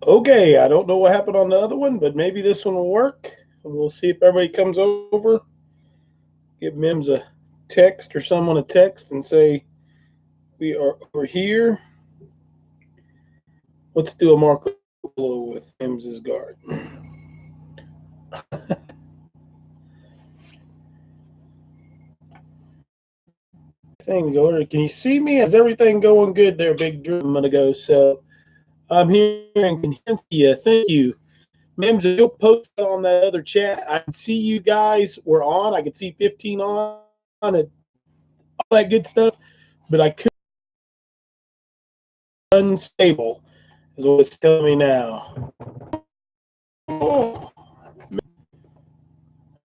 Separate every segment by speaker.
Speaker 1: Okay, I don't know what happened on the other one, but maybe this one will work. We'll see if everybody comes over. Give Mims a text or someone a text and say we are over here. Let's do a Marco Polo with Mims's guard. Thing going? Can you see me? Is everything going good there, Big Drew? I'm gonna go. So I'm here and can see you. Thank you. Mims, if you'll post it on that other chat, I can see you guys were on. I could see 15 on and all that good stuff, but I couldn't. Unstable is what it's telling me now. Oh,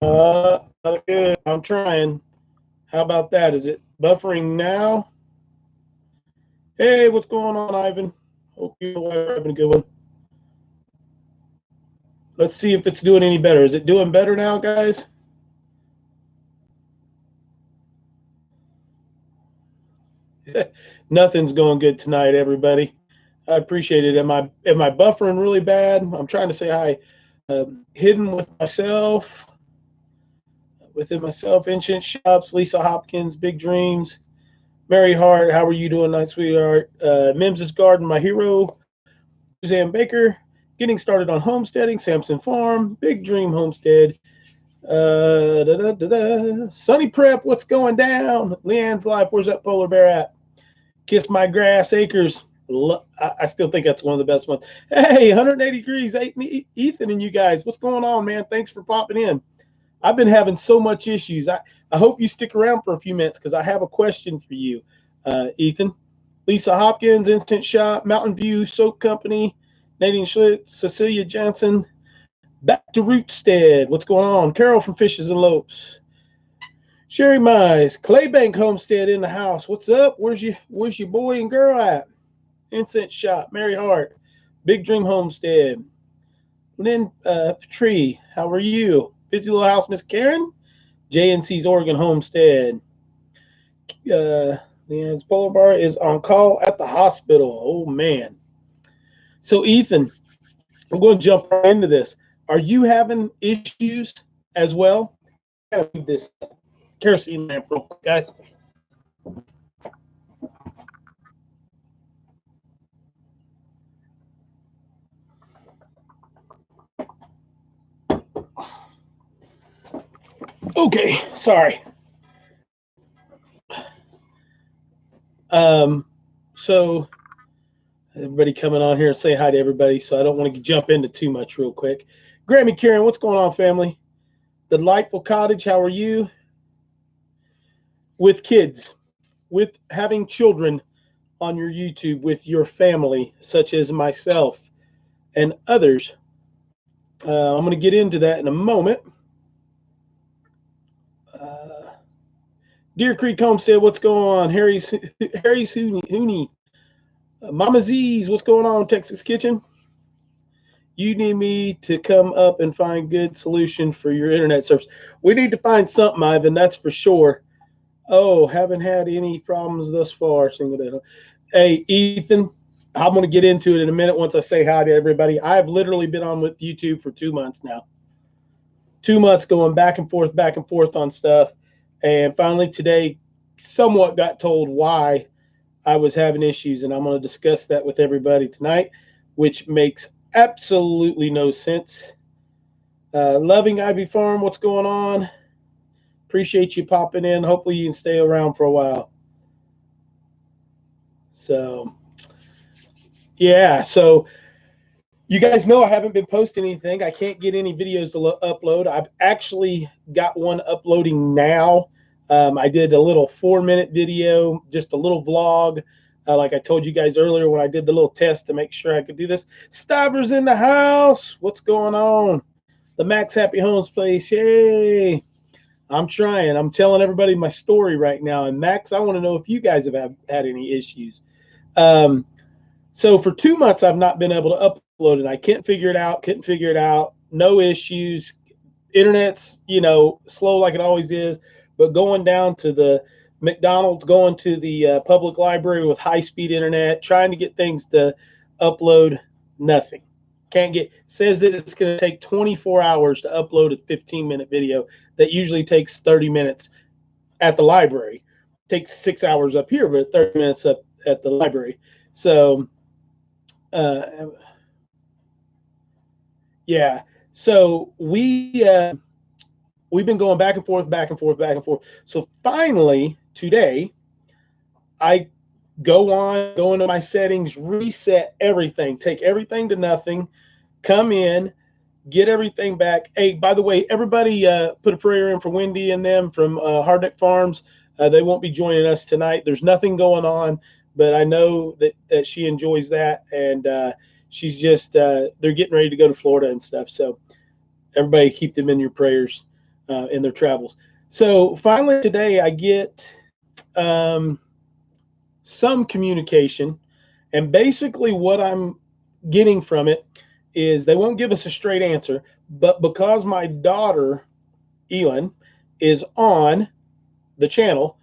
Speaker 1: not good. I'm trying. How about that? Is it buffering now? Hey, what's going on, Ivan? Hope you're having a good one. Let's see if it's doing any better. Is it doing better now, guys? Nothing's going good tonight, everybody. I appreciate it. Am I buffering really bad? I'm trying to say hi. Hidden with myself, within myself, Ancient Shops, Lisa Hopkins, Big Dreams, Mary Hart. How are you doing, night sweetheart? Mims's Garden, my hero. Suzanne Baker, getting started on homesteading, Samson Farm, Big Dream Homestead. Sunny Prep, what's going down? Leanne's Life, where's that polar bear at? Kiss My Grass Acres. I still think that's one of the best ones. Hey, 180 degrees, Ethan and you guys. What's going on, man? Thanks for popping in. I've been having so much issues. I hope you stick around for a few minutes because I have a question for you, Ethan. Lisa Hopkins, Instant Shop, Mountain View Soap Company, Nadine Schlitz, Cecilia Johnson, Back to Rootstead. What's going on? Carol from Fishes and Lopes. Sherry Mize, Claybank Homestead in the house. What's up? Where's your boy and girl at? Incense Shop, Mary Hart, Big Dream Homestead. Lynn Tree, how are you? Busy Little House, Miss Karen. JNC's Oregon Homestead. Leanne's Polar Bar is on call at the hospital. Oh, man. So, Ethan, I'm going to jump right into this. Are you having issues as well? I gotta move this kerosene lamp real quick, guys. Okay, sorry. So everybody coming on here and say hi to everybody, so I don't want to jump into too much real quick. Grammy Karen, what's going on, family? Delightful Cottage, how are you? With kids, with having children on your YouTube, with your family, such as myself and others. I'm going to get into that in a moment. Deer Creek Homestead, what's going on? Harry's Hooney. Mama Z's, what's going on? Texas Kitchen. You need me to come up and find good solution for your internet service. We need to find something, Ivan, that's for sure. Oh, haven't had any problems thus far. Single day. Hey, Ethan, I'm going to get into it in a minute once I say hi to everybody. I've literally been on with YouTube for 2 months now. 2 months going back and forth on stuff. And finally today, somewhat got told why I was having issues. And I'm going to discuss that with everybody tonight, which makes absolutely no sense. Loving Ivy Farm, what's going on? Appreciate you popping in. Hopefully you can stay around for a while. So, yeah. So you guys know I haven't been posting anything. I can't get any videos to upload. I've actually got one uploading now. I did a little 4-minute video, just a little vlog. Like I told you guys earlier when I did the little test to make sure I could do this. Stivers in the house. What's going on? The Max Happy Homes place. Yay. I'm trying. I'm telling everybody my story right now. And Max, I want to know if you guys have had any issues. So for 2 months, I've not been able to upload it. I couldn't figure it out. No issues. Internet's, slow like it always is. But going down to the McDonald's, going to the public library with high-speed internet, trying to get things to upload, nothing. can't get, says that it's going to take 24 hours to upload a 15-minute video that usually takes 30 minutes at the library. It takes 6 hours up here, but 30 minutes up at the library. So, yeah. So we've been going back and forth, back and forth, back and forth. So finally today, I go into my settings, reset everything, take everything to nothing, come in, get everything back. Hey, by the way, everybody put a prayer in for Wendy and them from Hardneck Farms. They won't be joining us tonight. There's nothing going on, but I know that she enjoys that, and she's just they're getting ready to go to Florida and stuff. So everybody keep them in your prayers in their travels. So finally today I get some communication, and basically what I'm getting from it is they won't give us a straight answer, but because my daughter ELYN is on the channel,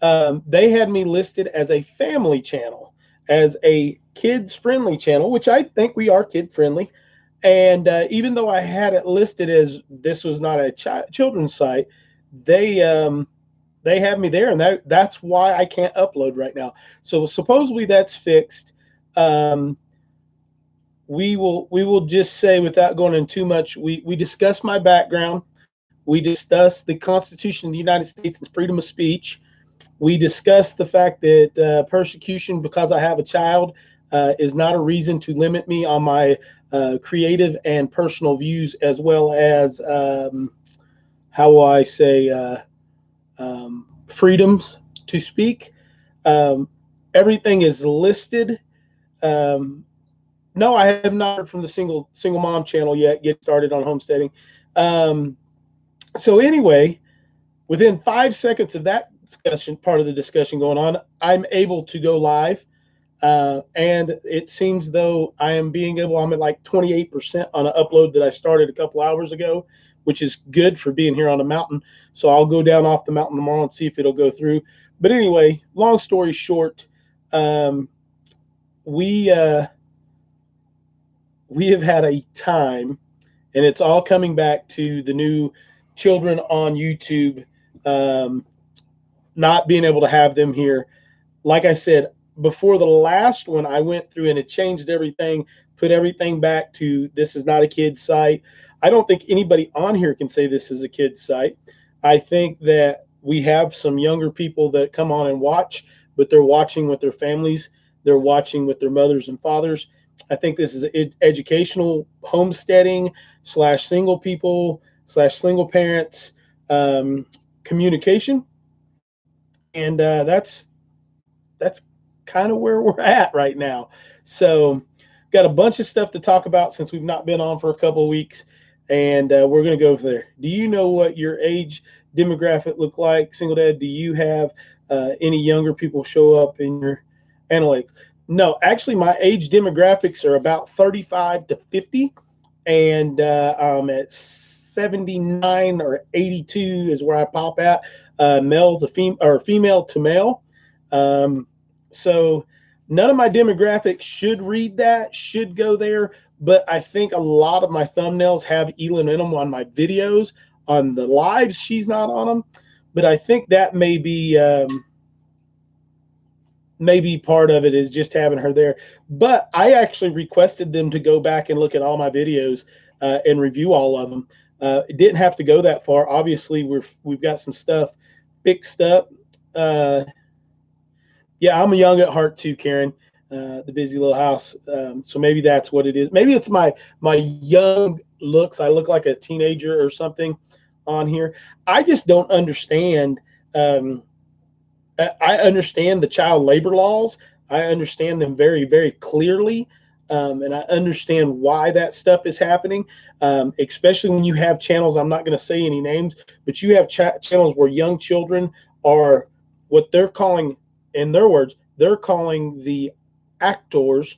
Speaker 1: they had me listed as a family channel, as a kids friendly channel, which I think we are kid friendly. And even though I had it listed as this was not a children's site, they have me there, and that's why I can't upload right now. So supposedly that's fixed. We will just say, without going into too much, we discussed my background. We discussed the Constitution of the United States and freedom of speech. We discussed the fact that persecution because I have a child is not a reason to limit me on my creative and personal views, as well as how will I say freedoms to speak. Everything is listed. No, I have not heard from the single mom channel yet. Get started on homesteading. So anyway, within 5 seconds of that discussion, part of the discussion going on, I'm able to go live. And it seems though I'm at like 28% on an upload that I started a couple hours ago, which is good for being here on a mountain. So I'll go down off the mountain tomorrow and see if it'll go through. But anyway, long story short, we have had a time, and it's all coming back to the new children on YouTube, not being able to have them here. Like I said, before the last one, I went through and it changed everything, put everything back to this is not a kid's site. I don't think anybody on here can say this is a kid's site. I think that we have some younger people that come on and watch, but they're watching with their families. They're watching with their mothers and fathers. I think this is educational homesteading / single people / single parents communication. And that's kind of where we're at right now. So got a bunch of stuff to talk about since we've not been on for a couple of weeks, and we're going to go there. Do you know what your age demographic look like, single dad? Do you have any younger people show up in your analytics? No, actually my age demographics are about 35 to 50, and I'm at 79 or 82 is where I pop at, male to female or female to male. So none of my demographics should read that, should go there, but I think a lot of my thumbnails have ELYN in them on my videos. On the lives, she's not on them, but I think that may be maybe part of it is just having her there. But I actually requested them to go back and look at all my videos and review all of them. It didn't have to go that far. Obviously, we've got some stuff fixed up. Yeah, I'm young at heart too, Karen. The busy little house. So maybe that's what it is. Maybe it's my young looks. I look like a teenager or something on here. I just don't understand. I understand the child labor laws. I understand them very, very clearly. And I understand why that stuff is happening, especially when you have channels. I'm not going to say any names, but you have channels where young children are what they're calling, in their words, they're calling the actors,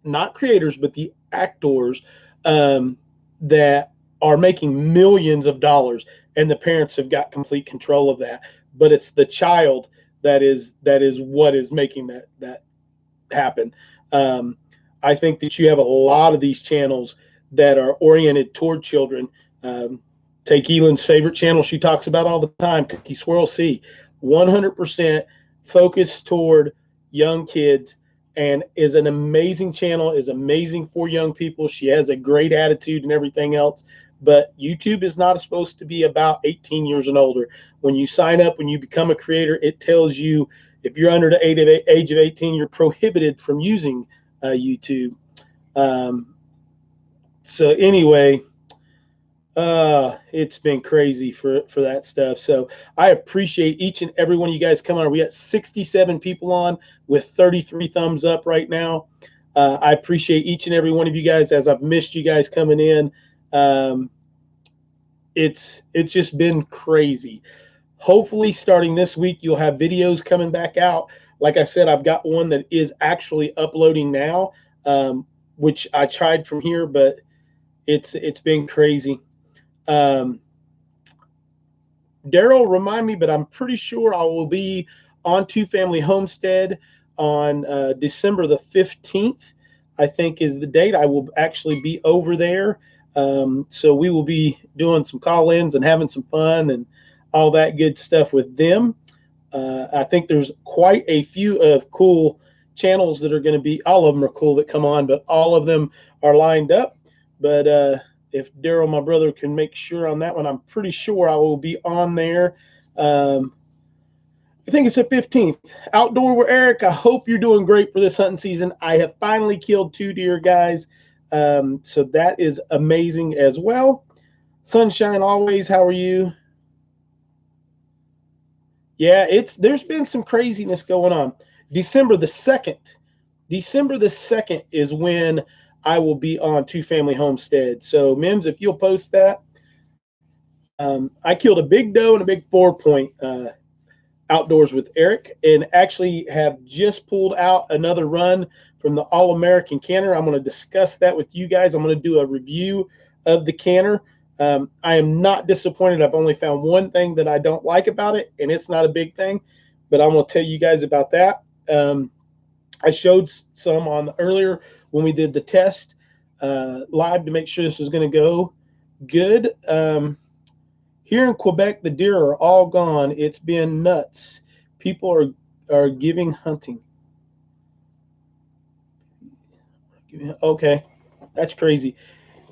Speaker 1: not creators, but the actors that are making millions of dollars, and the parents have got complete control of that. But it's the child that is what is making that happen. I think that you have a lot of these channels that are oriented toward children. Take Elyn's favorite channel she talks about all the time, Cookie Swirl C, 100% focused toward young kids, and is an amazing channel, is amazing for young people. She has a great attitude and everything else. But YouTube is not supposed to be about 18 years and older. When you sign up, when you become a creator, it tells you if you're under the age of 18, you're prohibited from using YouTube. So anyway, it's been crazy for that stuff. So I appreciate each and every one of you guys coming on. We got 67 people on with 33 thumbs up right now. I appreciate each and every one of you guys, as I've missed you guys coming in. It's just been crazy. Hopefully starting this week, you'll have videos coming back out. Like I said, I've got one that is actually uploading now, which I tried from here, but it's been crazy. Daryl, remind me, but I'm pretty sure I will be on Two Family Homestead on December the 15th, I think is the date. I will actually be over there. So we will be doing some call-ins and having some fun and all that good stuff with them. I think there's quite a few of cool channels that are going to be, all of them are cool that come on, but all of them are lined up. But if Daryl, my brother, can make sure on that one, I'm pretty sure I will be on there. I think it's the 15th. Outdoor with Eric. I hope you're doing great for this hunting season. I have finally killed 2 deer, guys. So that is amazing as well. Sunshine always. How are you? Yeah, there's been some craziness going on. December the 2nd is when I will be on Two Family Homestead. So Mims, if you'll post that. I killed a big doe and a big 4-point outdoors with Eric, and actually have just pulled out another run from the All-American canner. I'm going to discuss that with you guys. I'm going to do a review of the canner. I am not disappointed. I've only found one thing that I don't like about it, and it's not a big thing, but I'm going to tell you guys about that. I showed some on earlier when we did the test live to make sure this was going to go good. Here in Quebec, the deer are all gone. It's been nuts. People are giving hunting. Okay, that's crazy.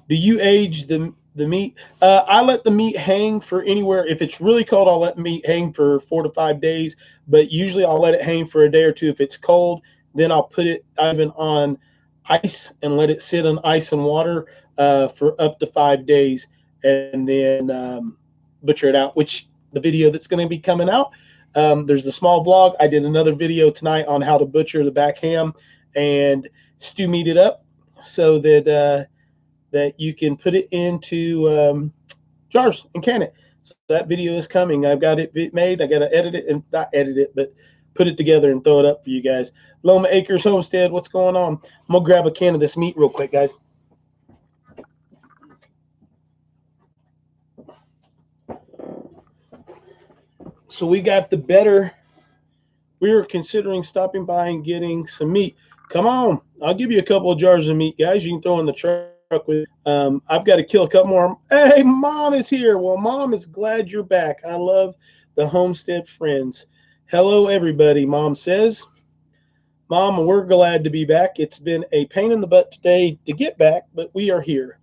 Speaker 1: Do you age the meat? I let the meat hang for anywhere. If it's really cold, I'll let meat hang for 4 to 5 days. But usually I'll let it hang for a day or two. If it's cold, then I'll put it even on ice and let it sit on ice and water for up to 5 days, and then butcher it out, which the video that's going to be coming out, there's the small vlog. I did another video tonight on how to butcher the back ham and stew meat it up so that that you can put it into jars and can it. So that video is coming. I've got it made. I got to edit it, and not edit it, but put it together and throw it up for you guys. Loma Acres Homestead, what's going on? I'm going to grab a can of this meat real quick, guys. So we got the better. We were considering stopping by and getting some meat. Come on. I'll give you a couple of jars of meat, guys. You can throw in the truck with. I've got to kill a couple more. Hey, Mom is here. Well, Mom is glad you're back. I love the Homestead friends. Hello, everybody, Mom says. Mom, we're glad to be back. It's been a pain in the butt today to get back, but we are here.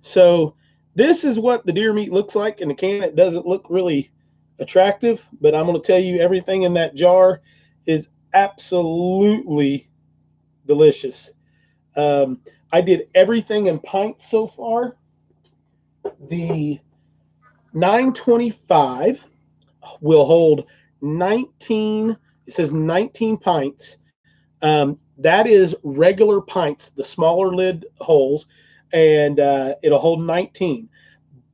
Speaker 1: So this is what the deer meat looks like in the can. It doesn't look really attractive, but I'm going to tell you everything in that jar is absolutely delicious. I did everything in pints so far. The 925 will hold 19. It says 19 pints. That is regular pints, the smaller lid holes, and it'll hold 19.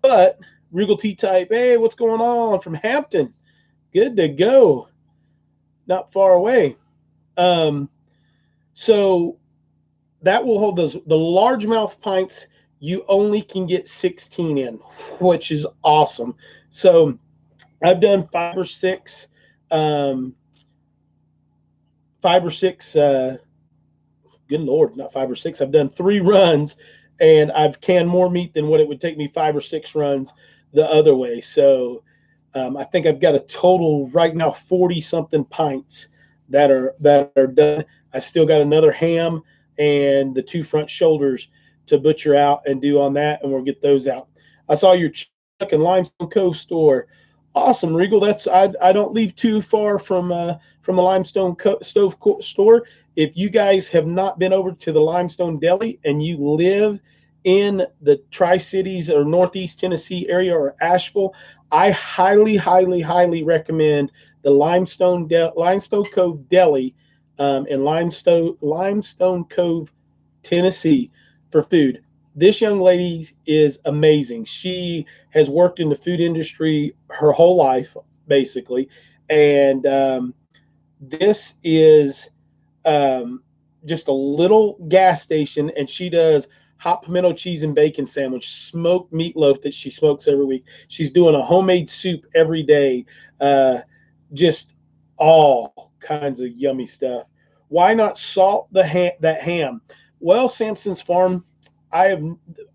Speaker 1: But Regal T-Type, hey, what's going on from Hampton? Good to go. Not far away. So that will hold those. The largemouth pints, you only can get 16 in, which is awesome. So I've done 5 or 6 good Lord, not 5 or 6. I've done 3 runs, and I've canned more meat than what it would take me 5 or 6 runs the other way. So I think I've got a total right now 40 something pints that are done. I've still got another ham and the 2 front shoulders to butcher out and do on that, and we'll get those out. I saw your Chuck and Limestone Cove store. Awesome, Regal. That's I don't leave too far from the Limestone Stove store. If you guys have not been over to the Limestone Deli and you live in the Tri-Cities or Northeast Tennessee area or Asheville, I highly, highly, highly recommend the Limestone Cove Deli in Limestone Cove, Tennessee for food. This young lady is amazing. She has worked in the food industry her whole life, basically, and this is just a little gas station, and she does hot pimento cheese and bacon sandwich, smoked meatloaf that she smokes every week. She's doing a homemade soup every day, just all kinds of yummy stuff. Why not salt that ham? Well, Sampson's Farm,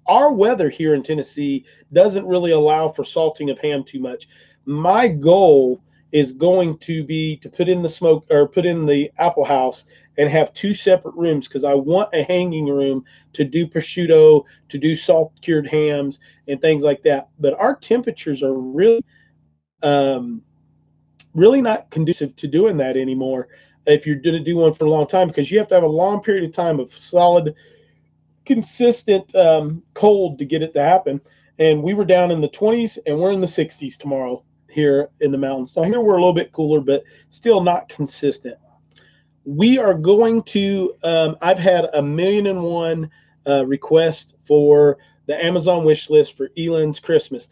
Speaker 1: our weather here in Tennessee doesn't really allow for salting of ham too much. My goal is going to be to put in the apple house and have 2 separate rooms, because I want a hanging room to do prosciutto, to do salt cured hams and things like that. But our temperatures are really really not conducive to doing that anymore if you're going to do one for a long time, because you have to have a long period of time of solid, consistent cold to get it to happen. And we were down in the 20s, and we're in the 60s tomorrow here in the mountains. Now here we're a little bit cooler, but still not consistent. We are going to I've had 1,000,001 requests for the Amazon wish list for ELYN's Christmas.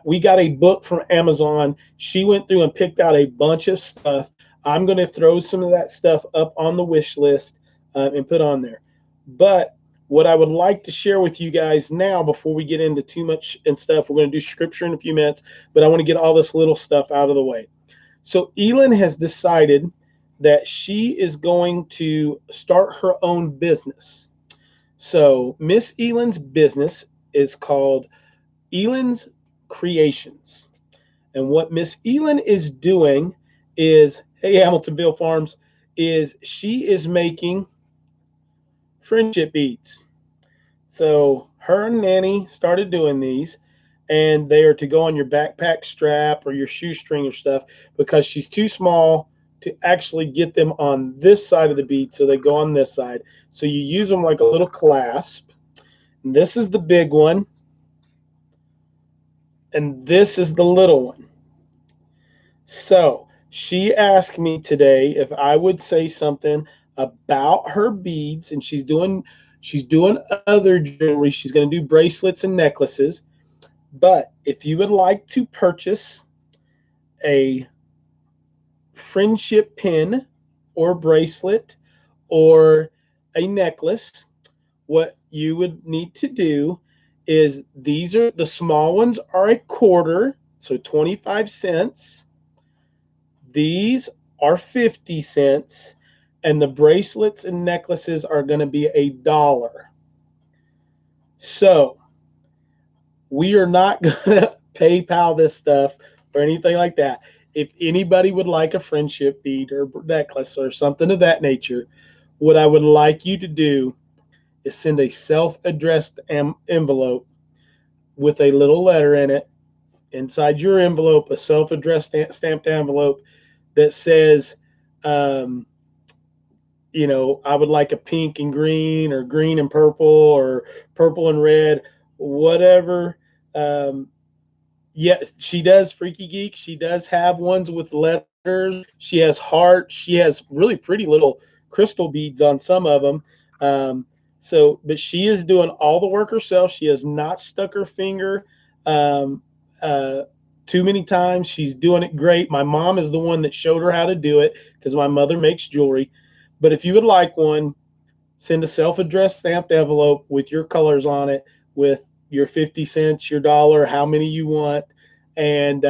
Speaker 1: We got a book from Amazon. She went through and picked out a bunch of stuff. I'm going to throw some of that stuff up on the wish list and put on there. But what I would like to share with you guys now, before we get into too much and stuff, we're going to do scripture in a few minutes, but I want to get all this little stuff out of the way. So ELYN has decided that she is going to start her own business. So Miss ELYN's business is called ELYN's Creations. And what Miss ELYN is doing is, hey, Hamiltonville Farms, is she is making friendship beads. So her and Nanny started doing these, and they are to go on your backpack strap or your shoestring or stuff, because she's too small to actually get them on this side of the bead, so they go on this side. So you use them like a little clasp. And this is the big one, and this is the little one. So she asked me today if I would say something about her beads, and she's doing other jewelry. She's going to do bracelets and necklaces. But if you would like to purchase a friendship pin or bracelet or a necklace, what you would need to do is, these are the small ones are a quarter, so 25 cents. These are 50 cents, and the bracelets and necklaces are going to be $1. So we are not going to PayPal this stuff or anything like that. If anybody would like a friendship bead or necklace or something of that nature, what I would like you to do is send a self-addressed envelope with a little letter in it. Inside your envelope, a self-addressed stamped envelope that says, you know, I would like a pink and green, or green and purple, or purple and red, whatever. Yes, she does Freaky Geek. She does have ones with letters. She has hearts. She has really pretty little crystal beads on some of them. But she is doing all the work herself. She has not stuck her finger too many times. She's doing it great. My mom is the one that showed her how to do it, because my mother makes jewelry. But if you would like one, send a self-addressed stamped envelope with your colors on it, with your 50 cents, your $1, how many you want, and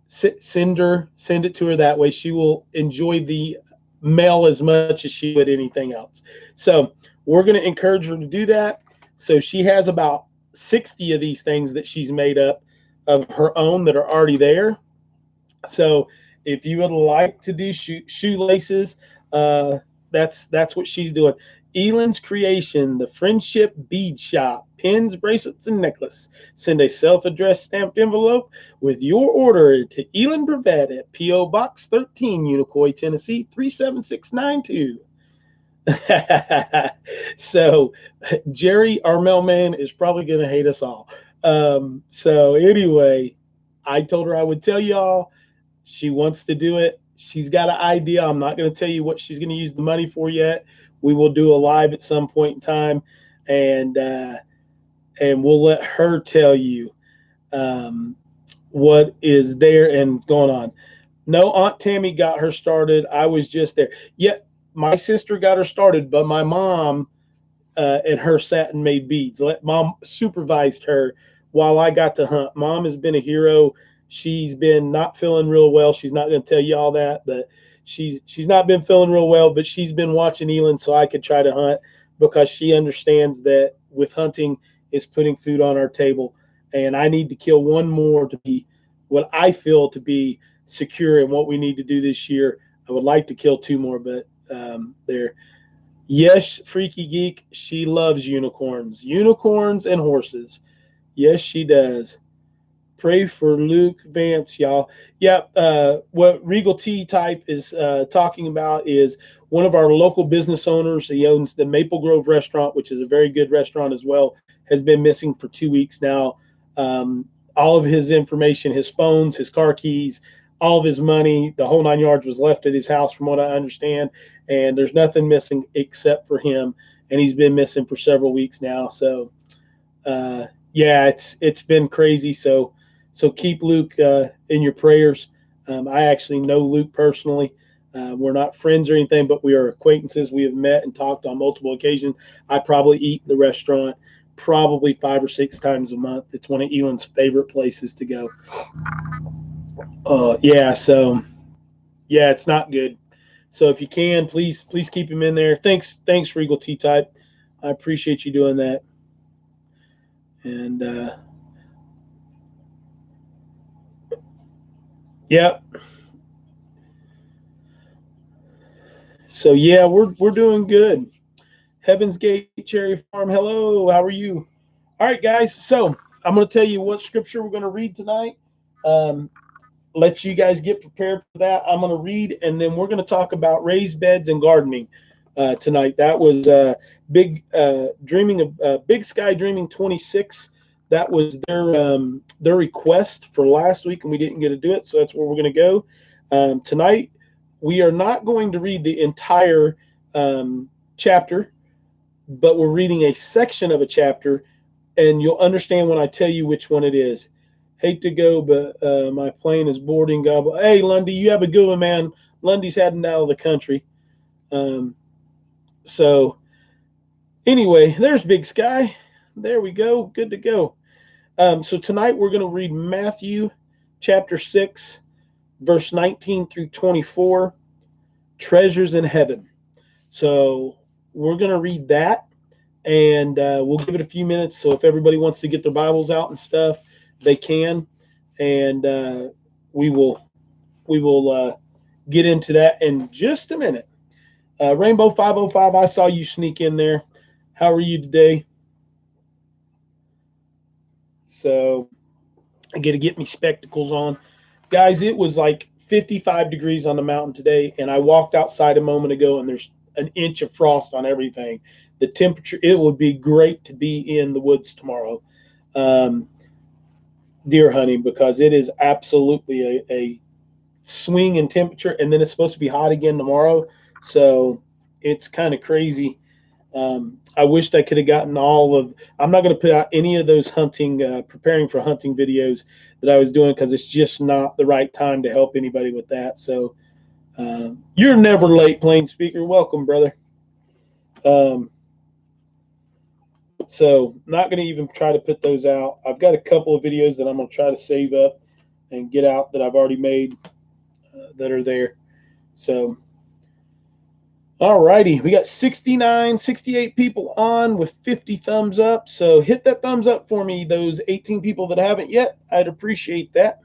Speaker 1: send it to her that way. She will enjoy the mail as much as she would anything else. So we're going to encourage her to do that. So she has about 60 of these things that she's made up of her own that are already there. So if you would like to do shoelaces, that's what she's doing. ELYN's Creation, the Friendship Bead Shop, pins, bracelets, and necklace. Send a self-addressed stamped envelope with your order to ELYN Brevet at P.O. Box 13, Unicoi, Tennessee 37692. So Jerry, our mailman, is probably going to hate us all. So anyway, I told her I would tell y'all. She wants to do it. She's got an idea. I'm not going to tell you what she's going to use the money for yet. We will do a live at some point in time, and we'll let her tell you what is there and going on. No, Aunt Tammy got her started. I was just there. Yeah, my sister got her started, but my mom and her sat and made beads. Mom supervised her while I got to hunt. Mom has been a hero. She's been not feeling real well. She's not going to tell you all that, but she's not been feeling real well, but she's been watching ELYN so I could try to hunt, because she understands that with hunting is putting food on our table. And I need to kill one more to be what I feel to be secure in what we need to do this year. I would like to kill 2 more, but there. Yes, Freaky Geek, she loves unicorns and horses. Yes, she does. Pray for Luke Vance, y'all. Yeah, what Regal Tea Type is talking about is one of our local business owners. He owns the Maple Grove restaurant, which is a very good restaurant as well, has been missing for 2 weeks now. All of his information, his phones, his car keys, all of his money, the whole 9 yards was left at his house from what I understand. And there's nothing missing except for him. And he's been missing for several weeks now. So, yeah, it's been crazy. So keep Luke in your prayers. I actually know Luke personally. We're not friends or anything, but we are acquaintances. We have met and talked on multiple occasions. I probably eat in the restaurant probably 5 or 6 times a month. It's one of ELYN's favorite places to go. Yeah, so yeah, it's not good. So if you can, please keep him in there. Thanks, Regal Tea Type. I appreciate you doing that. And yeah. So yeah, we're doing good. Heaven's Gate Cherry Farm. Hello, how are you? All right, guys. So I'm going to tell you what scripture we're going to read tonight. Let you guys get prepared for that. I'm going to read, and then we're going to talk about raised beds and gardening tonight. That was Big Sky Dreaming 26. That was their request for last week, and we didn't get to do it, so that's where we're going to go. Tonight, we are not going to read the entire chapter, but we're reading a section of a chapter, and you'll understand when I tell you which one it is. Hate to go, but my plane is boarding. God, hey, Lundy, you have a good one, man. Lundy's heading out of the country. So anyway, there's Big Sky. There we go. Good to go. So tonight we're going to read Matthew chapter 6, verse 19 through 24, treasures in heaven. So we're going to read that, and we'll give it a few minutes. So if everybody wants to get their Bibles out and stuff, they can, and we will get into that in just a minute. Rainbow 505, I saw you sneak in there. How are you today? So I got to get me spectacles on. Guys, it was like 55 degrees on the mountain today, and I walked outside a moment ago, and there's an inch of frost on everything. The temperature, it would be great to be in the woods tomorrow. Deer hunting, because it is absolutely a swing in temperature, and then it's supposed to be hot again tomorrow, so it's kind of crazy. I wished I could have gotten I'm not going to put out any of those hunting preparing for hunting videos that I was doing, because it's just not the right time to help anybody with that. So you're never late, Plain Speaker. Welcome, brother. So not going to even try to put those out. I've got a couple of videos that I'm going to try to save up and get out that I've already made that are there. So All righty, we got 69, 68 people on with 50 thumbs up. So hit that thumbs up for me, those 18 people that haven't yet. I'd appreciate that.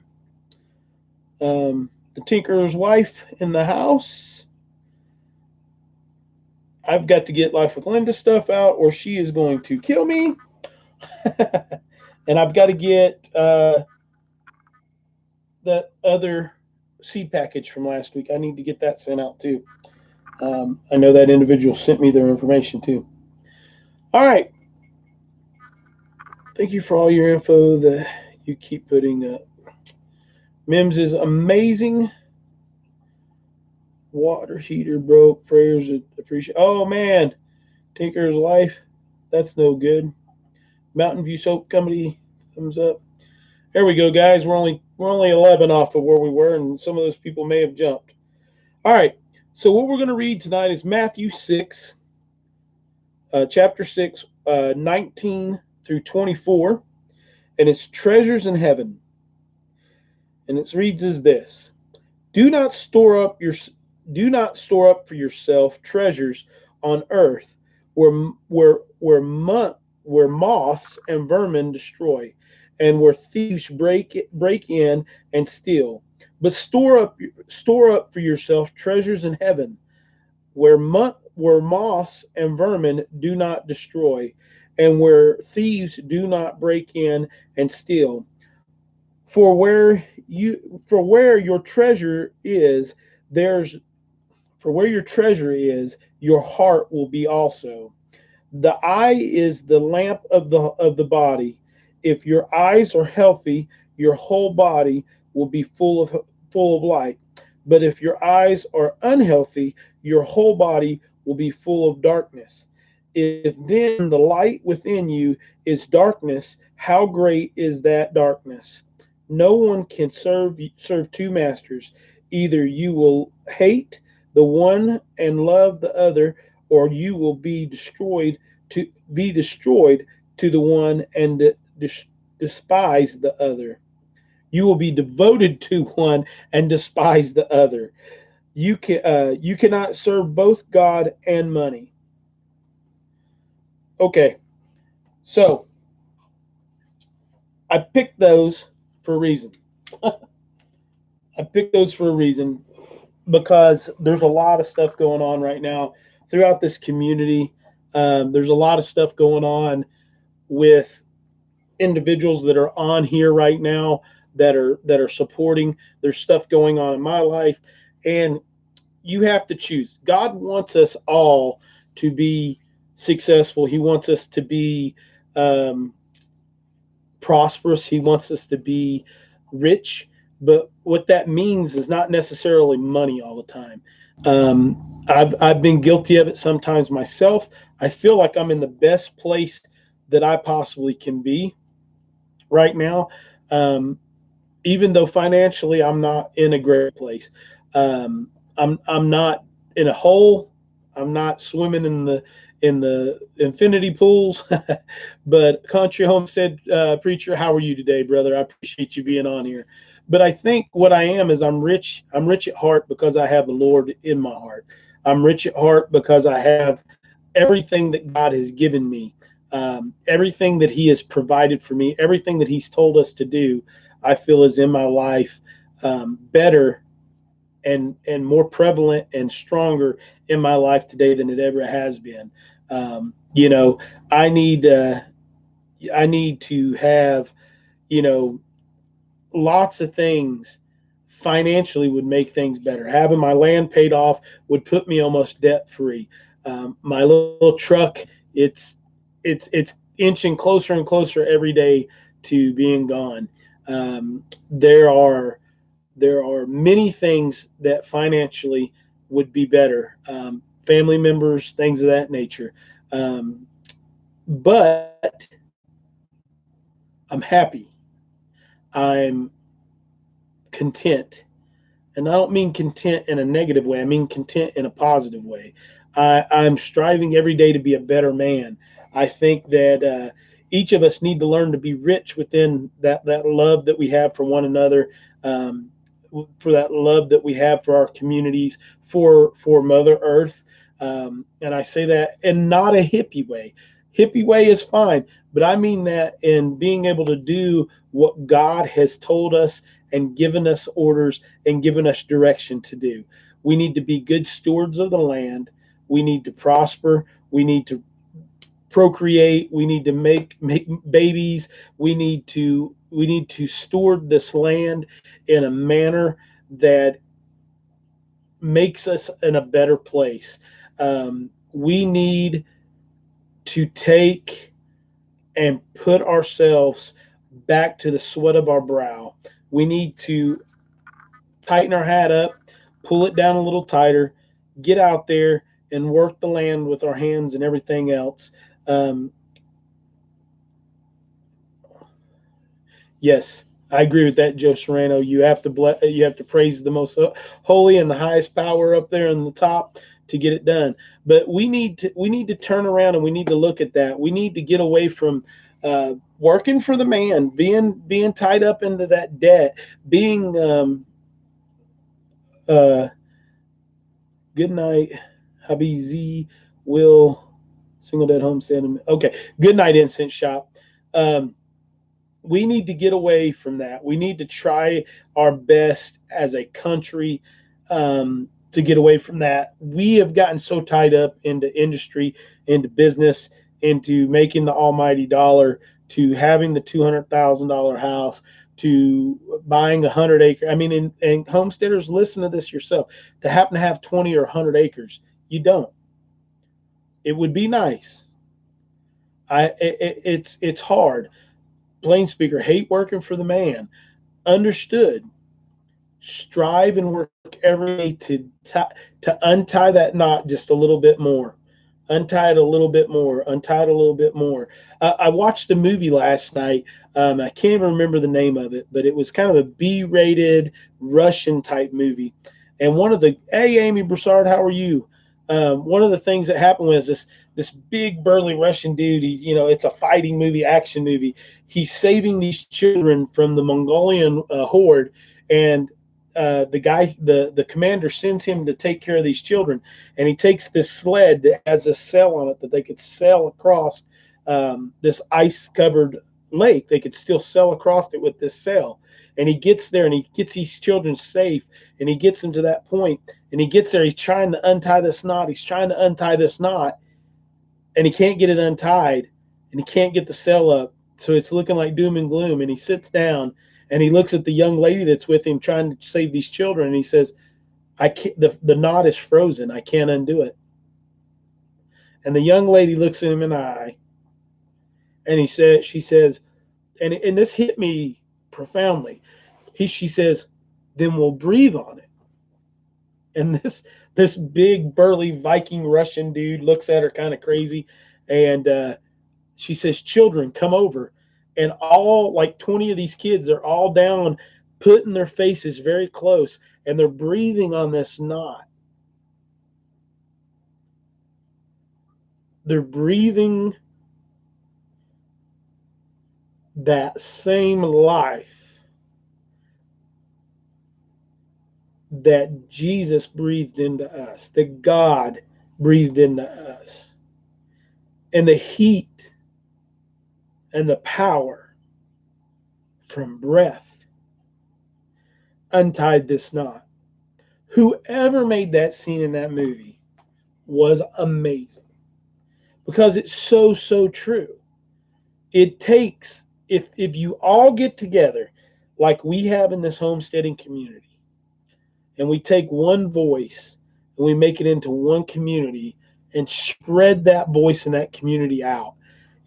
Speaker 1: The Tinker's wife in the house. I've got to get Life with Linda stuff out, or she is going to kill me. And I've got to get that other seed package from last week. I need to get that sent out too. I know that individual sent me their information too. All right. Thank you for all your info that you keep putting up. Mims is amazing. Water heater broke. Prayers appreciate. Oh man, Tinker's life. That's no good. Mountain View Soap Company. Thumbs up. There we go, guys. We're only 11 off of where we were, and some of those people may have jumped. All right. So what we're going to read tonight is Matthew 6, chapter 6, 19 through 24, and it's treasures in heaven. And it reads as this: Do not store up for yourself treasures on earth, where moths and vermin destroy, and where thieves break in and steal. But store up for yourself treasures in heaven, where moths and vermin do not destroy, and where thieves do not break in and steal. For where your treasure is, your heart will be also. The eye is the lamp of the body. If your eyes are healthy, your whole body will be full of light. But if your eyes are unhealthy, your whole body will be full of darkness. If then the light within you is darkness, how great is that darkness? No one can serve two masters. Either you will hate the one and love the other, or you will be destroyed to the one and despise the other. You will be devoted to one and despise the other. You cannot serve both God and money. Okay, so I picked those for a reason. I picked those for a reason because there's a lot of stuff going on right now throughout this community. There's a lot of stuff going on with individuals that are on here right now that are supporting. There's stuff going on in my life, and you have to choose. God wants us all to be successful. He wants us to be prosperous. He wants us to be rich. But what that means is not necessarily money all the time. I've been guilty of it sometimes myself. I feel like I'm in the best place that I possibly can be right now, even though financially I'm not in a great place. I'm not in a hole. I'm not swimming in the infinity pools. But Country Homestead Preacher, how are you today, brother? I appreciate you being on here. But I think what I am is I'm rich. I'm rich at heart because I have the Lord in my heart. I'm rich at heart because I have everything that God has given me, everything that He has provided for me, everything that He's told us to do. I feel is in my life better and more prevalent and stronger in my life today than it ever has been. You know, I need to have, you know, lots of things financially would make things better. Having my land paid off would put me almost debt free. My little truck, it's inching closer and closer every day to being gone. There are many things that financially would be better. Family members, things of that nature. But I'm happy. I'm content. And I don't mean content in a negative way. I mean content in a positive way. I'm striving every day to be a better man. I think that each of us need to learn to be rich within that love that we have for one another, for that love that we have for our communities, for Mother Earth. And I say that in not a hippie way. Hippie way is fine, but I mean that in being able to do what God has told us and given us orders and given us direction to do. We need to be good stewards of the land. We need to prosper. We need to procreate. We need to make babies. We need to steward this land in a manner that makes us in a better place. We need to take and put ourselves back to the sweat of our brow. We need to tighten our hat up, pull it down a little tighter, get out there and work the land with our hands and everything else. Um, yes, I agree with that, Joe Serrano. You have to praise the most holy and the highest power up there in the top to get it done. But we need to turn around and we need to look at that. We need to get away from working for the man, being tied up into that debt, being uh, good night, Hubby Z will single dead homestead. Okay, good night, Incense Shop. Um, we need to get away from that. We need to try our best as a country to get away from that. We have gotten so tied up into industry, into business, into making the almighty dollar, to having the $200,000 house, to buying 100 acre. I mean, and homesteaders, listen to this yourself. To happen to have 20 or 100 acres, you don't. It would be nice. It's hard. Plain speaker, hate working for the man. Understood. Strive and work every day to untie that knot just a little bit more. Untie it a little bit more. Untie it a little bit more. I watched a movie last night. I can't even remember the name of it, but it was kind of a B-rated Russian type movie. And hey, Amy Broussard, how are you? One of the things that happened was this big burly Russian dude. It's a fighting movie, action movie. He's saving these children from the Mongolian horde, and the commander sends him to take care of these children, and he takes this sled that has a sail on it that they could sail across this ice covered lake. They could still sail across it with this sail. And he gets there and he gets these children safe, and he gets them to that point, and he gets there. He's trying to untie this knot. He's trying to untie this knot, and he can't get it untied, and he can't get the sail up. So it's looking like doom and gloom. And he sits down and he looks at the young lady that's with him trying to save these children, and he says, "I can't. The knot is frozen. I can't undo it." And the young lady looks at him in the eye, and she says, and this hit me profoundly. She says, "Then we'll breathe on it." And this big burly Viking Russian dude looks at her kind of crazy, and she says, "Children, come over." And all like 20 of these kids are all down, putting their faces very close, and they're breathing on this knot. They're breathing that same life that Jesus breathed into us, that God breathed into us. And the heat and the power from breath untied this knot. Whoever made that scene in that movie was amazing, because it's so true. It takes, if you all get together like we have in this homesteading community, and we take one voice and we make it into one community and spread that voice in that community out.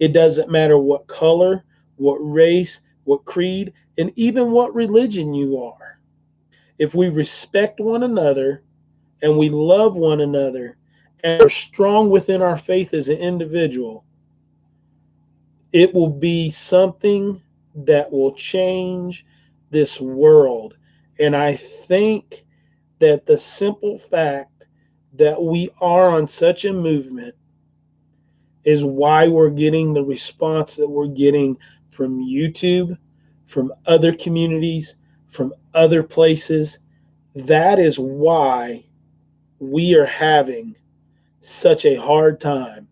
Speaker 1: It doesn't matter what color, what race, what creed, and even what religion you are. If we respect one another and we love one another and are strong within our faith as an individual, it will be something that will change this world. And I think that the simple fact that we are on such a movement is why we're getting the response that we're getting from YouTube, from other communities, from other places. That is why we are having such a hard time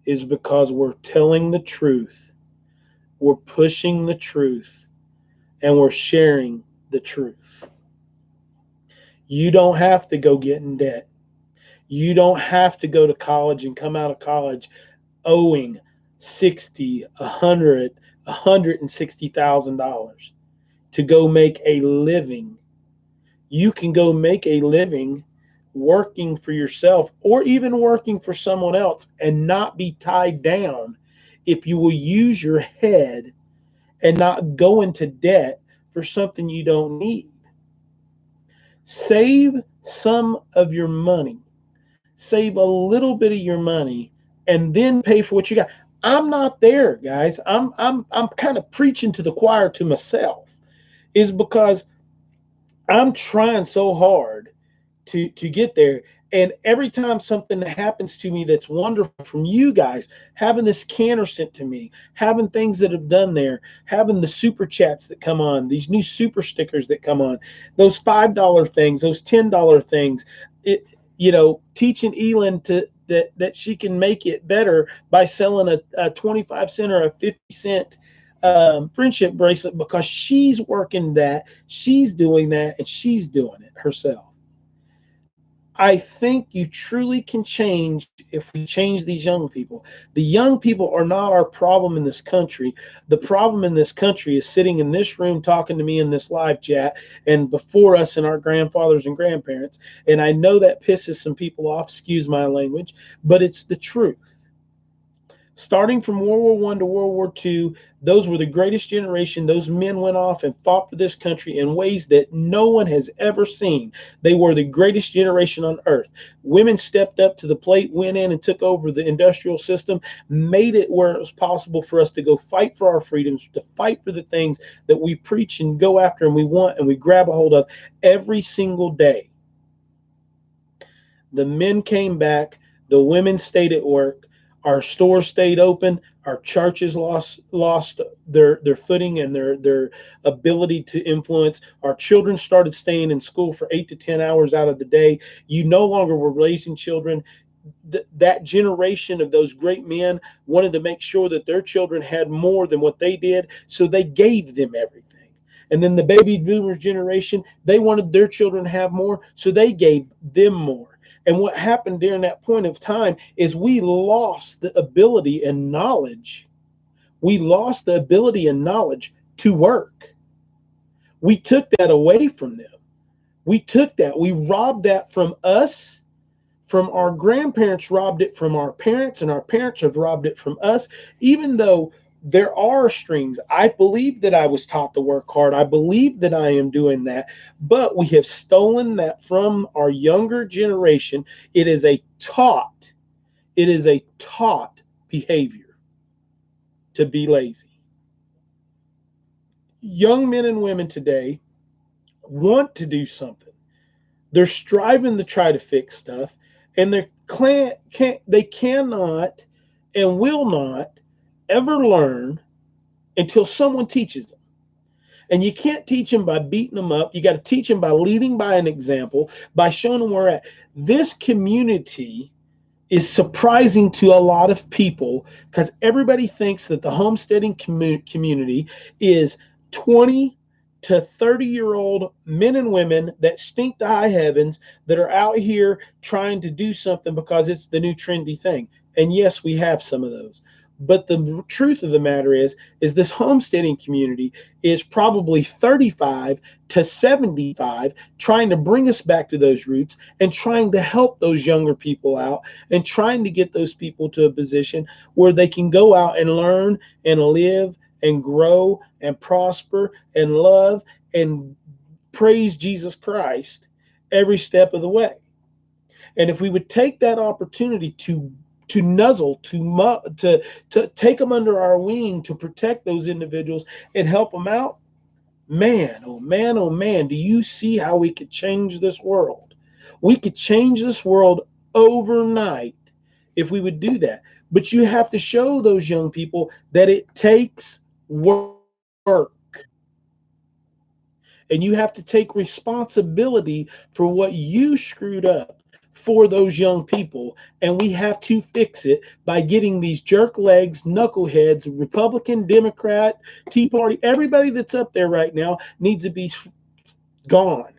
Speaker 1: is because we're telling the truth, we're pushing the truth, and we're sharing the truth. You don't have to go get in debt. You don't have to go to college and come out of college owing 60, 100, $160,000 to go make a living. You can go make a living working for yourself or even working for someone else and not be tied down if you will use your head and not go into debt for something you don't need. Save some of your money. Save a little bit of your money and then pay for what you got. I'm not there, guys. I'm kind of preaching to the choir to myself, is because I'm trying so hard to get there. And every time something happens to me that's wonderful from you guys, having this canner sent to me, having things that have done there, having the super chats that come on, these new super stickers that come on, those $5 things, those $10 things, teaching ELYN to that she can make it better by selling a 25 cent or a 50 cent friendship bracelet because she's working that, she's doing that, and she's doing it herself. I think you truly can change if we change these young people. The young people are not our problem in this country. The problem in this country is sitting in this room talking to me in this live chat and before us and our grandfathers and grandparents. And I know that pisses some people off, excuse my language, but it's the truth. Starting from World War I to World War II, those were the greatest generation. Those men went off and fought for this country in ways that no one has ever seen. They were the greatest generation on earth. Women stepped up to the plate, went in and took over the industrial system, made it where it was possible for us to go fight for our freedoms, to fight for the things that we preach and go after and we want and we grab a hold of every single day. The men came back, the women stayed at work. Our stores stayed open. Our churches lost their footing and their ability to influence. Our children started staying in school for 8 to 10 hours out of the day. You no longer were raising children. That generation of those great men wanted to make sure that their children had more than what they did, so they gave them everything. And then the baby boomers generation, they wanted their children to have more, so they gave them more. And what happened during that point of time is we lost the ability and knowledge. We lost the ability and knowledge to work. We took that away from them. We took that. We robbed that from us, from our grandparents, robbed it from our parents, and our parents have robbed it from us, even though there are strings. I believe that I was taught to work hard. I believe that I am doing that, but we have stolen that from our younger generation. It is a taught behavior to be lazy. Young men and women today want to do something. They're striving to try to fix stuff, and they cannot and will not ever learn until someone teaches them. And you can't teach them by beating them up. You got to teach them by leading by an example, by showing them where at. This community is surprising to a lot of people because everybody thinks that the homesteading community is 20 to 30-year-old men and women that stink to high heavens, that are out here trying to do something because it's the new trendy thing. And yes, we have some of those. But the truth of the matter is this homesteading community is probably 35 to 75, trying to bring us back to those roots and trying to help those younger people out and trying to get those people to a position where they can go out and learn and live and grow and prosper and love and praise Jesus Christ every step of the way. And if we would take that opportunity to nuzzle, to take them under our wing, to protect those individuals and help them out, man, oh man, oh man, do you see how we could change this world? We could change this world overnight if we would do that. But you have to show those young people that it takes work. And you have to take responsibility for what you screwed up, for those young people. And we have to fix it by getting these jerk legs, knuckleheads, Republican, Democrat, Tea Party, everybody that's up there right now needs to be gone.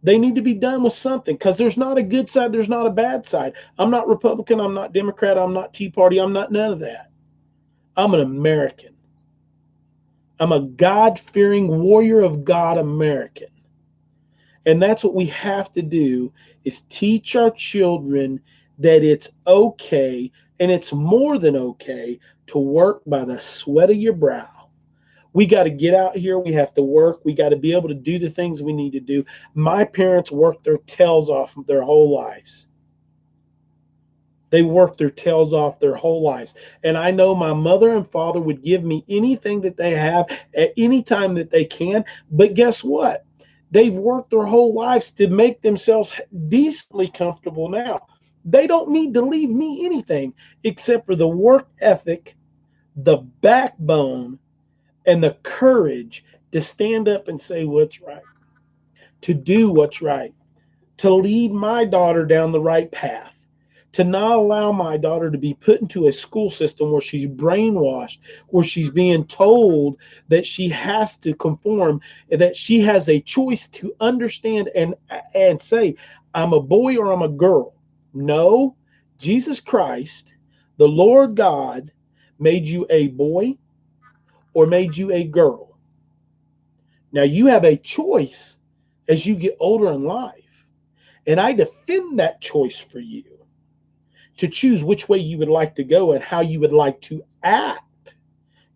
Speaker 1: They need to be done with something, because there's not a good side, there's not a bad side. I'm not Republican, I'm not Democrat, I'm not Tea Party, I'm not none of that. I'm an American. I'm a God-fearing warrior of God American. And that's what we have to do, is teach our children that it's okay, and it's more than okay, to work by the sweat of your brow. We got to get out here. We have to work. We got to be able to do the things we need to do. My parents worked their tails off their whole lives. They worked their tails off their whole lives. And I know my mother and father would give me anything that they have at any time that they can. But guess what? They've worked their whole lives to make themselves decently comfortable now. They don't need to leave me anything except for the work ethic, the backbone, and the courage to stand up and say what's right, to do what's right, to lead my daughter down the right path, to not allow my daughter to be put into a school system where she's brainwashed, where she's being told that she has to conform, that she has a choice to understand and say, I'm a boy or I'm a girl. No, Jesus Christ, the Lord God, made you a boy or made you a girl. Now you have a choice as you get older in life. And I defend that choice for you, to choose which way you would like to go and how you would like to act.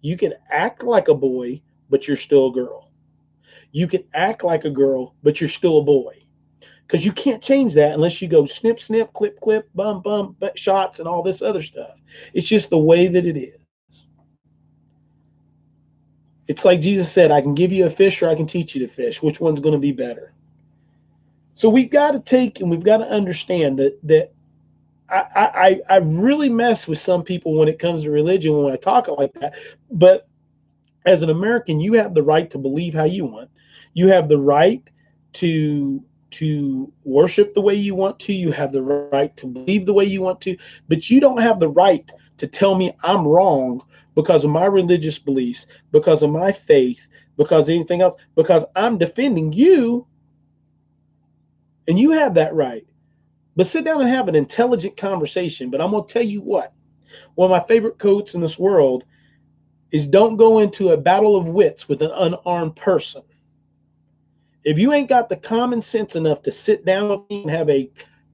Speaker 1: You can act like a boy, but you're still a girl. You can act like a girl, but you're still a boy. Because you can't change that unless you go snip, snip, clip, clip, bum, bum, shots, and all this other stuff. It's just the way that it is. It's like Jesus said, I can give you a fish or I can teach you to fish. Which one's going to be better? So we've got to take and we've got to understand that I really mess with some people when it comes to religion when I talk like that. But as an American, you have the right to believe how you want. You have the right to worship the way you want to. You have the right to believe the way you want to. But you don't have the right to tell me I'm wrong because of my religious beliefs, because of my faith, because of anything else, because I'm defending you, and you have that right. But sit down and have an intelligent conversation. But I'm going to tell you what, one of my favorite quotes in this world is, don't go into a battle of wits with an unarmed person. If you ain't got the common sense enough to sit down with me and have a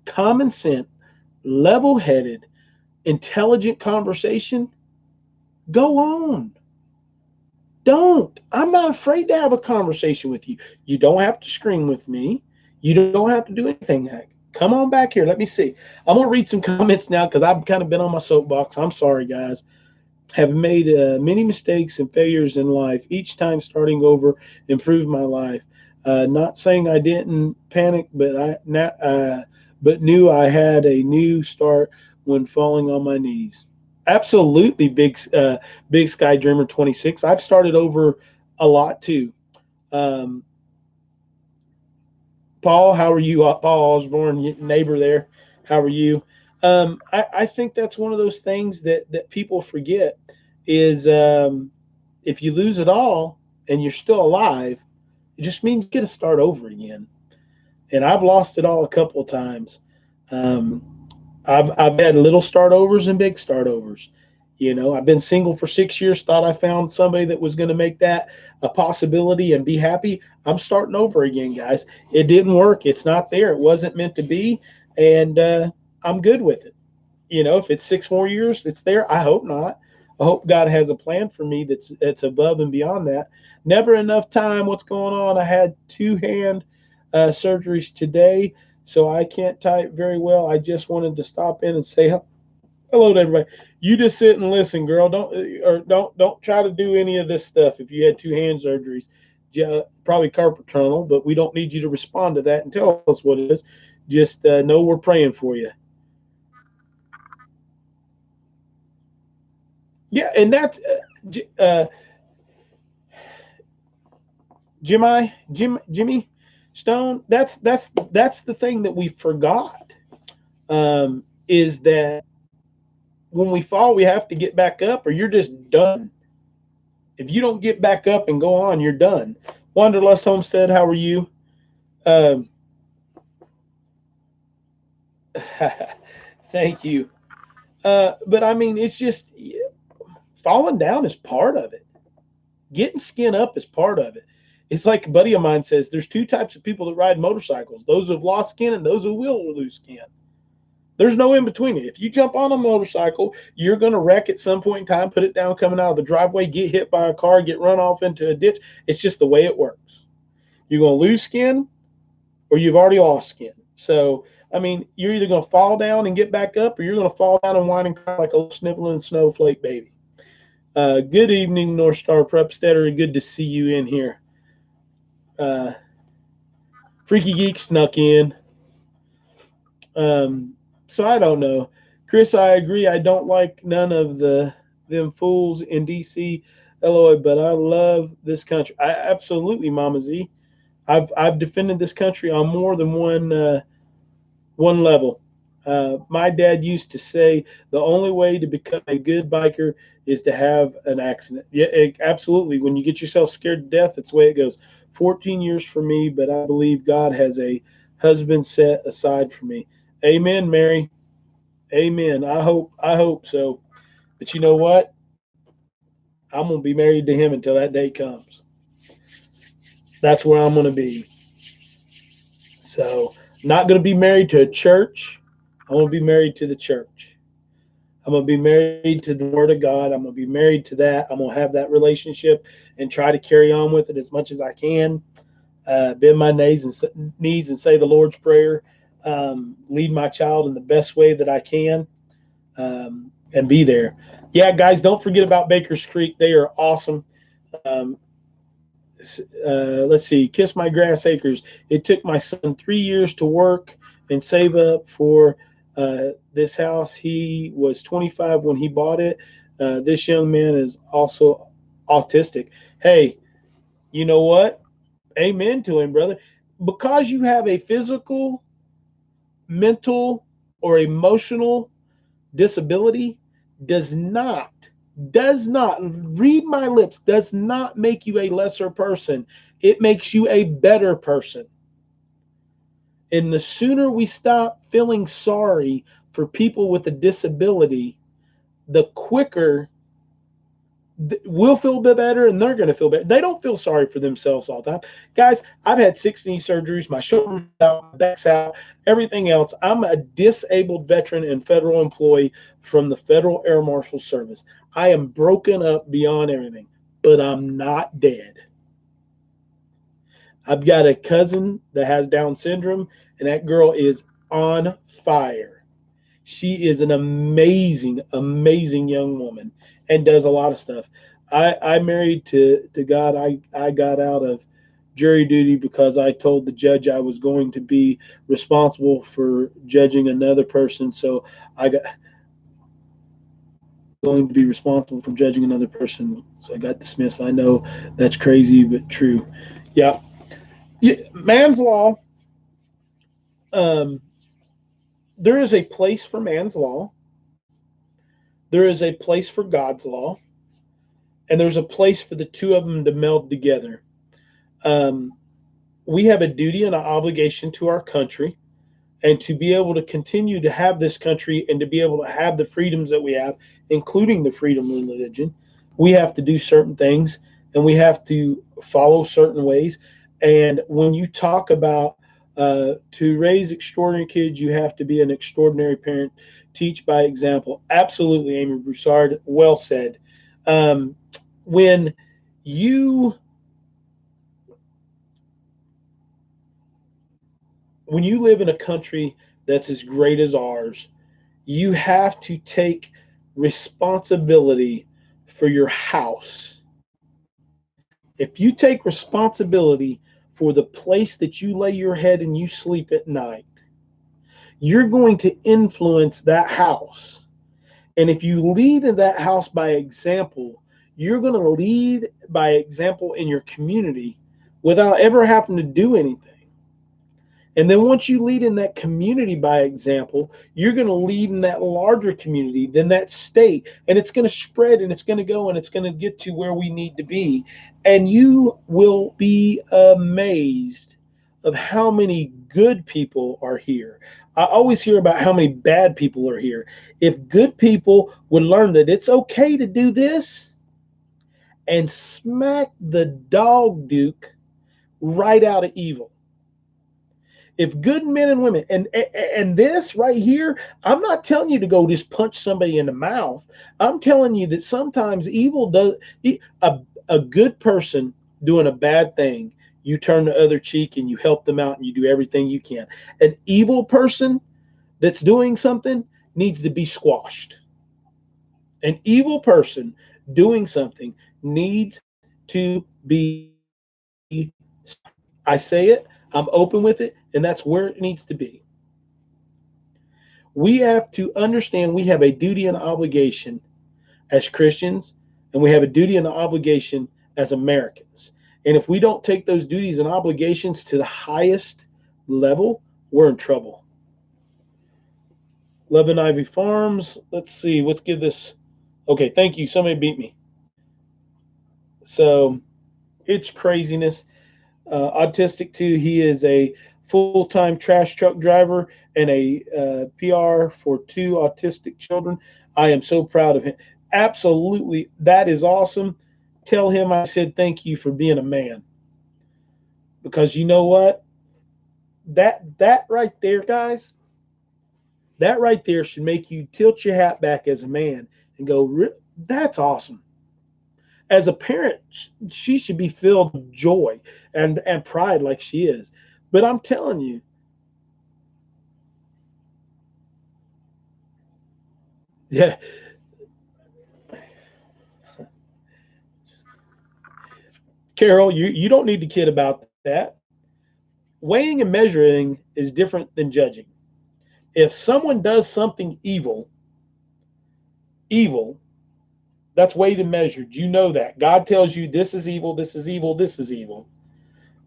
Speaker 1: common sense, level-headed, intelligent conversation, go on. Don't. I'm not afraid to have a conversation with you. You don't have to scream with me. You don't have to do anything. Come on back here. Let me see. I'm going to read some comments now because I've kind of been on my soapbox. I'm sorry, guys. Have made many mistakes and failures in life. Each time starting over improved my life. Not saying I didn't panic, but but knew I had a new start when falling on my knees. Absolutely, Big Sky Dreamer 26. I've started over a lot too. Um, Paul, how are you? Paul Osborne, neighbor there. How are you? I think that's one of those things that people forget is, if you lose it all and you're still alive, it just means you get to start over again. And I've lost it all a couple of times. Um, I've had little start overs and big start overs. You know, I've been single for 6 years, thought I found somebody that was going to make that a possibility and be happy. I'm starting over again, guys. It didn't work. It's not there. It wasn't meant to be. And I'm good with it. You know, if it's 6 more years, it's there. I hope not. I hope God has a plan for me that's above and beyond that. Never enough time. What's going on? I had 2 hand surgeries today, so I can't type very well. I just wanted to stop in and say hello to everybody. You just sit and listen, girl. Don't try to do any of this stuff. If you had 2 hand surgeries, probably carpal tunnel, but we don't need you to respond to that and tell us what it is. Just know we're praying for you. Yeah, and that's Jimmy Stone. That's the thing that we forgot. is that when we fall, we have to get back up, or you're just done. If you don't get back up and go on, you're done. Wanderlust Homestead, how are you? Um, thank you. But I mean, it's just falling down is part of it. Getting skin up is part of it. It's like a buddy of mine says, there's two types of people that ride motorcycles: those who've lost skin and those who will lose skin. There's no in between it. If you jump on a motorcycle, you're going to wreck at some point in time, put it down coming out of the driveway, get hit by a car, get run off into a ditch. It's just the way it works. You're going to lose skin or you've already lost skin. So, I mean, you're either going to fall down and get back up, or you're going to fall down and whine and cry like a little sniveling snowflake baby. Good evening, North Star Prepsteader. Good to see you in here. Freaky Geek snuck in. So I don't know. Chris, I agree. I don't like none of them fools in DC, Illinois, but I love this country. I absolutely, Mama Z. I've defended this country on more than one level. My dad used to say the only way to become a good biker is to have an accident. Yeah, absolutely. When you get yourself scared to death, that's the way it goes. 14 years for me, but I believe God has a husband set aside for me. Amen, Mary. Amen. I hope so. But you know what? I'm going to be married to him until that day comes. That's where I'm going to be. So, not going to be married to a church. I'm going to be married to the church. I'm going to be married to the Word of God. I'm going to be married to that. I'm going to have that relationship and try to carry on with it as much as I can. Bend my knees and say the Lord's Prayer. Lead my child in the best way that I can, and be there. Yeah, guys, don't forget about Baker's Creek. They are awesome. Let's see. Kiss My Grass Acres. It took my son 3 years to work and save up for this house. He was 25 when he bought it. This young man is also autistic. Hey, you know what? Amen to him, brother. Because you have a physical, mental, or emotional disability does not read my lips, does not make you a lesser person. It makes you a better person. And the sooner we stop feeling sorry for people with a disability, the quicker we'll feel a bit better, and they're going to feel better. They don't feel sorry for themselves all the time. Guys, I've had 6 knee surgeries, my shoulder's out, my back's out, everything else. I'm a disabled veteran and federal employee from the Federal Air Marshal Service. I am broken up beyond everything, but I'm not dead. I've got a cousin that has Down syndrome, and that girl is on fire. She is an amazing, amazing young woman and does a lot of stuff. I married to God. I got out of jury duty because I told the judge I was going to be responsible for judging another person. So I got going to be responsible for judging another person. So I got dismissed. I know that's crazy, but true. Yeah. Man's law. There is a place for man's law. There is a place for God's law, and there's a place for the two of them to meld together. We have a duty and an obligation to our country, and to be able to continue to have this country and to be able to have the freedoms that we have, including the freedom of religion, we have to do certain things, and we have to follow certain ways. And when you talk about to raise extraordinary kids, you have to be an extraordinary parent. Teach by example. Absolutely, Amy Broussard. Well said. When you live in a country that's as great as ours, you have to take responsibility for your house. If you take responsibility for the place that you lay your head and you sleep at night, you're going to influence that house. And if you lead in that house by example, you're going to lead by example in your community without ever having to do anything. And then once you lead in that community by example, you're going to lead in that larger community, then that state, and it's going to spread and it's going to go and it's going to get to where we need to be. And you will be amazed of how many good people are here. I always hear about how many bad people are here. If good people would learn that it's okay to do this and smack the dog duke right out of evil. If good men and women, and this right here, I'm not telling you to go just punch somebody in the mouth. I'm telling you that sometimes evil does, a good person doing a bad thing, you turn the other cheek and you help them out and you do everything you can. An evil person that's doing something needs to be squashed. An evil person doing something needs to be, I say it, I'm open with it, and that's where it needs to be. We have to understand we have a duty and obligation as Christians, and we have a duty and obligation as Americans. And if we don't take those duties and obligations to the highest level, we're in trouble. Love and Ivy Farms. Let's see. Let's give this. Okay, thank you. Somebody beat me. So it's craziness. Autistic too. He is a full-time trash truck driver and a PR for 2 autistic children. I am so proud of him. Absolutely, that is awesome. Tell him I said thank you for being a man. Because you know what? That right there, guys, that right there should make you tilt your hat back as a man and go, that's awesome. As a parent, she should be filled with joy and pride like she is. But I'm telling you, yeah, Carol, you don't need to kid about that. Weighing and measuring is different than judging. If someone does something evil, that's weighed and measured. You know that. God tells you this is evil, this is evil, this is evil.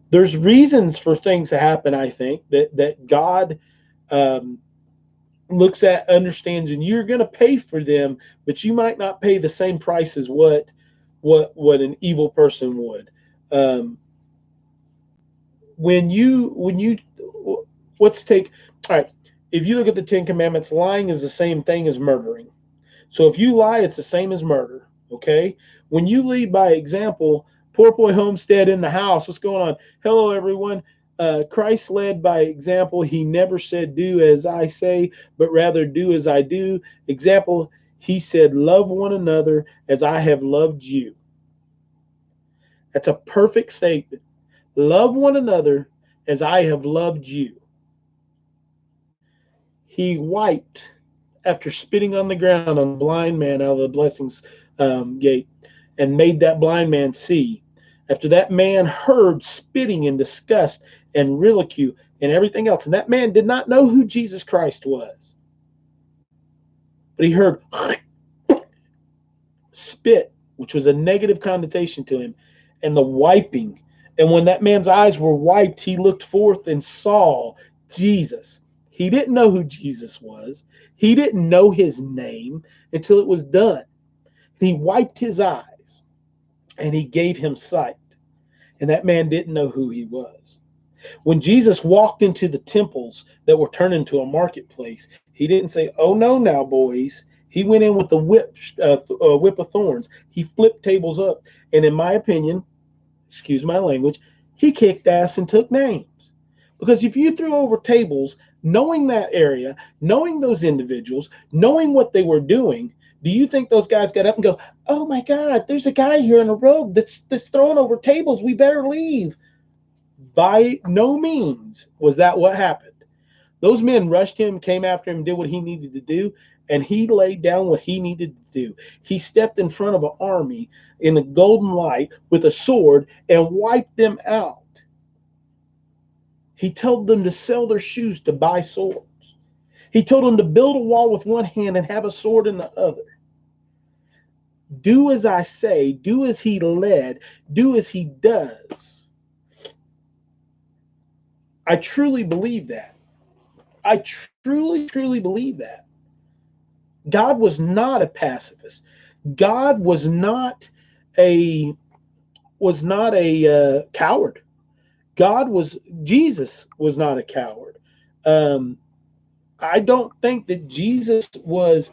Speaker 1: There's reasons for things to happen, I think, that God um, looks at, understands, and you're going to pay for them, but you might not pay the same price as what an evil person would. Um, when you let's take, all right, if you look at the 10 commandments, lying is the same thing as murdering. So if you lie, it's the same as murder. Okay. When you lead by example, poor boy Homestead in the house, what's going on? Hello everyone. Christ led by example. He never said do as I say, but rather do as I do. Example, he said love one another as I have loved you. That's a perfect statement. Love one another as I have loved you. He wiped, after spitting on the ground on the blind man out of the blessings gate, and made that blind man see. After that man heard spitting and disgust and ridicule and everything else, and that man did not know who Jesus Christ was, but he heard spit, which was a negative connotation to him, and the wiping. And when that man's eyes were wiped, he looked forth and saw Jesus. He didn't know who Jesus was. He didn't know his name until it was done. He wiped his eyes and he gave him sight. And that man didn't know who he was. When Jesus walked into the temples that were turned into a marketplace, he didn't say, "Oh no, now boys." He went in with the whip of thorns. He flipped tables up, and in my opinion, excuse my language, he kicked ass and took names. Because if you threw over tables, knowing that area, knowing those individuals, knowing what they were doing, do you think those guys got up and go, "Oh my God, there's a guy here in a robe that's throwing over tables. We better leave"? By no means was that what happened. Those men rushed him, came after him, did what he needed to do, and he laid down what he needed to do. He stepped in front of an army in a golden light with a sword and wiped them out. He told them to sell their shoes to buy swords. He told them to build a wall with one hand and have a sword in the other. Do as I say, do as he led, do as he does. I truly believe that. I truly believe that. God was not a pacifist. God was not a coward. Jesus was not a coward. Um, I don't think that Jesus was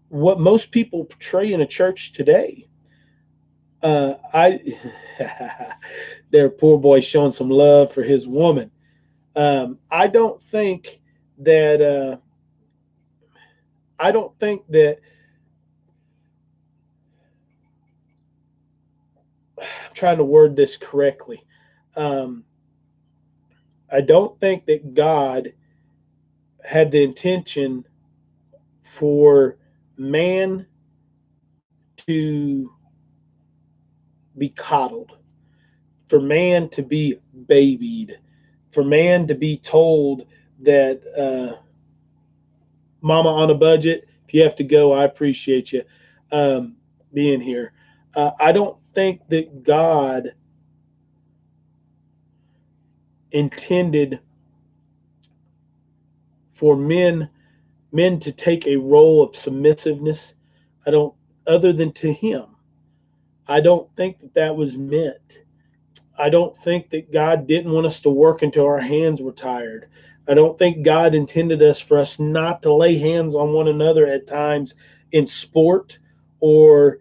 Speaker 1: what most people portray in a church today. I Their poor boy showing some love for his woman. I don't think that. I don't think that. I'm trying to word this correctly. Um, I don't think that God had the intention for man to be coddled, for man to be babied, for man to be told that mama on a budget, if you have to go, I appreciate you being here. I don't think that God intended for men to take a role of submissiveness. I don't, other than to him. I don't think that that was meant. I don't think that God didn't want us to work until our hands were tired. I don't think God intended us for us not to lay hands on one another at times in sport, or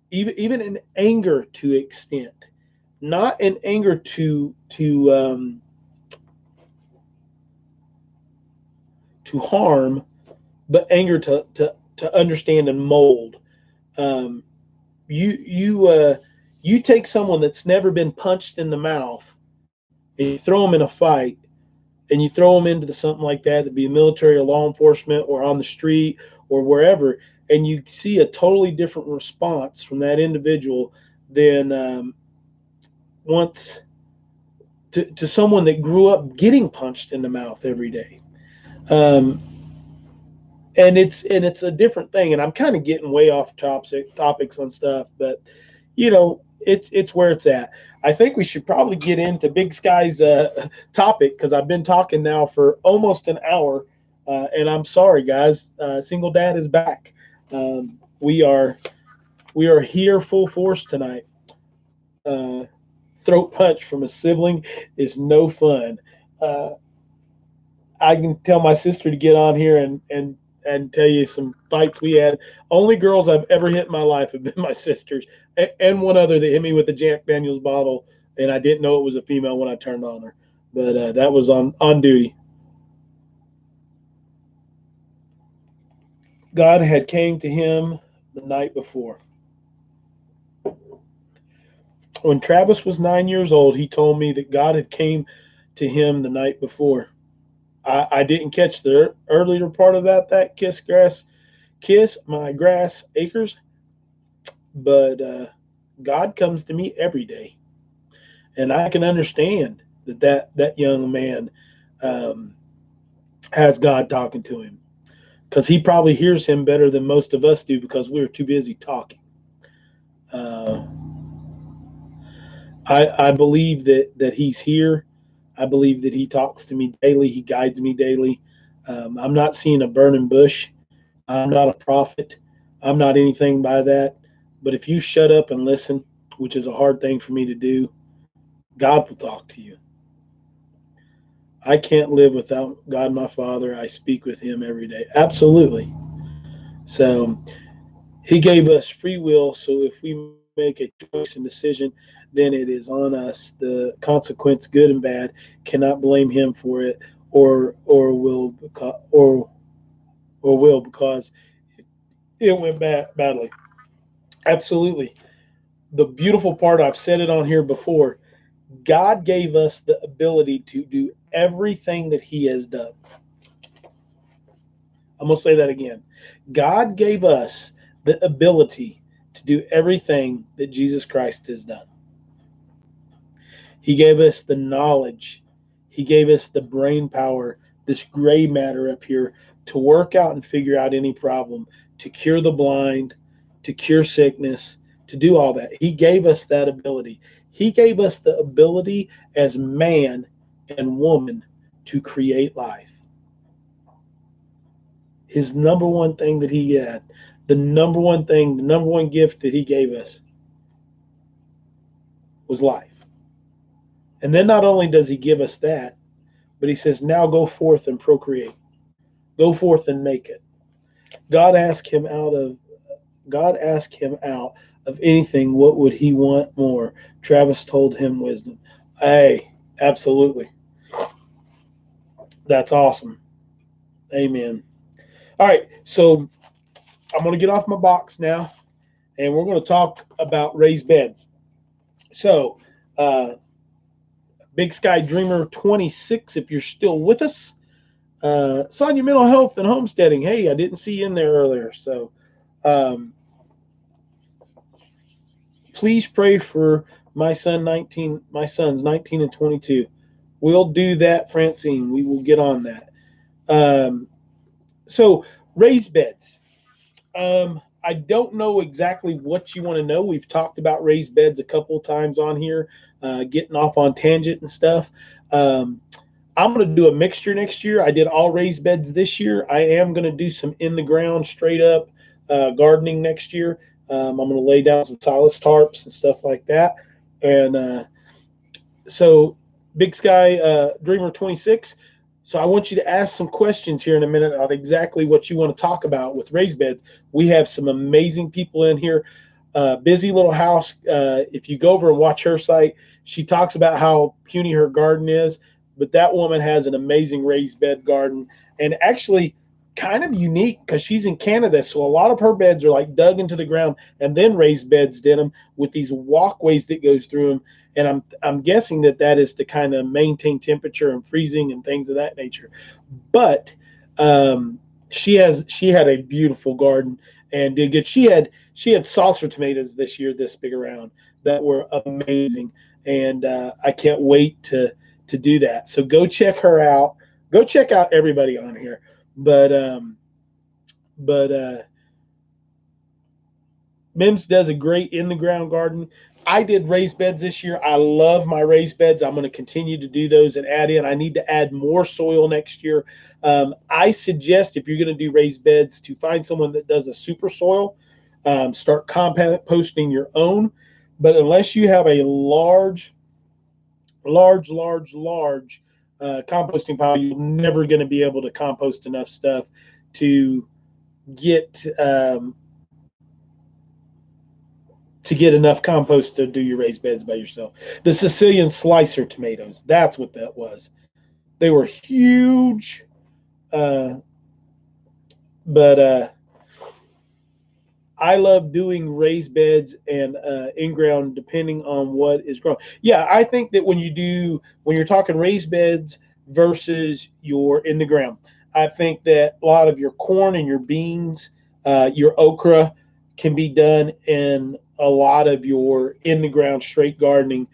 Speaker 1: even in anger to extent, not in anger to harm, but anger to understand and mold. Um, you take someone that's never been punched in the mouth and you throw them in a fight, and you throw them into something like that, to be military or law enforcement or on the street or wherever, and you see a totally different response from that individual than once to someone that grew up getting punched in the mouth every day. Um, and it's a different thing. And I'm kind of getting way off topics on stuff, but it's where it's at. I think we should probably get into Big Sky's topic, because I've been talking now for almost an hour, and I'm sorry, guys. Single Dad is back. We are here full force tonight. Throat punch from a sibling is no fun. Uh, I can tell my sister to get on here and tell you some fights we had. Only girls I've ever hit in my life have been my sisters, and one other that hit me with a Jack Daniels bottle, and I didn't know it was a female when I turned on her. But that was on duty. God had came to him the night before. When Travis was 9 years old, he told me that God had came to him the night before. I didn't catch the earlier part of that kiss my grass acres, but God comes to me every day, and I can understand that young man has God talking to him, because he probably hears him better than most of us do, because we're too busy talking. I believe that he's here. I believe that he talks to me daily. He guides me daily. I'm not seeing a burning bush. I'm not a prophet. I'm not anything by that. But if you shut up and listen, which is a hard thing for me to do, God will talk to you. I can't live without God, my Father. I speak with him every day. Absolutely. So he gave us free will. So if we make a choice and decision, then it is on us. The consequence, good and bad, cannot blame him for it, or will because it went badly. Absolutely. The beautiful part, I've said it on here before, God gave us the ability to do everything that he has done. I'm going to say that again. God gave us the ability to do everything that Jesus Christ has done. He gave us the knowledge. He gave us the brain power, this gray matter up here, to work out and figure out any problem, to cure the blind, to cure sickness, to do all that. He gave us that ability. He gave us the ability as man and woman to create life. His number one thing that he had, the number one thing, the number one gift that he gave us was life. And then not only does he give us that, but he says, now go forth and procreate. Go forth and make it. God asked him out of anything, what would he want more? Travis told him wisdom. Hey, absolutely. That's awesome. Amen. All right, so I'm going to get off my box now, and we're going to talk about raised beds. So, Big Sky Dreamer 26, if you're still with us. Sonia Mental Health and Homesteading. Hey, I didn't see you in there earlier. So, please pray for my sons 19 and 22. We'll do that, Francine. We will get on that. So raised beds. I don't know exactly what you want to know. We've talked about raised beds a couple of times on here, getting off on tangent and stuff. I'm going to do a mixture next year. I did all raised beds this year. I am going to do some in the ground, straight up gardening next year. I'm going to lay down some silas tarps and stuff like that. And so Big Sky Dreamer 26. So I want you to ask some questions here in a minute on exactly what you want to talk about with raised beds. We have some amazing people in here. Busy Little House. If you go over and watch her site, she talks about how puny her garden is, but that woman has an amazing raised bed garden, and actually kind of unique because she's in Canada. So a lot of her beds are like dug into the ground and then raised beds in them with these walkways that goes through them. And I'm guessing that is to kind of maintain temperature and freezing and things of that nature. But she had a beautiful garden and did good. She had saucer tomatoes this year, this big around, that were amazing, and I can't wait to do that. So go check her out. Go check out everybody on here. But Mims does a great in the ground garden. I did raised beds this year. I love my raised beds. I'm going to continue to do those and add in. I need to add more soil next year. I suggest if you're going to do raised beds to find someone that does a super soil. Start composting your own. But unless you have a large composting pile, you're never going to be able to compost enough stuff to get enough compost to do your raised beds by yourself. The Sicilian slicer tomatoes, that's what that was. They were huge, but I love doing raised beds and in-ground depending on what is growing. Yeah, I think that when you're talking raised beds versus your in the ground, I think that a lot of your corn and your beans, your okra can be done in a lot of your in the ground straight gardening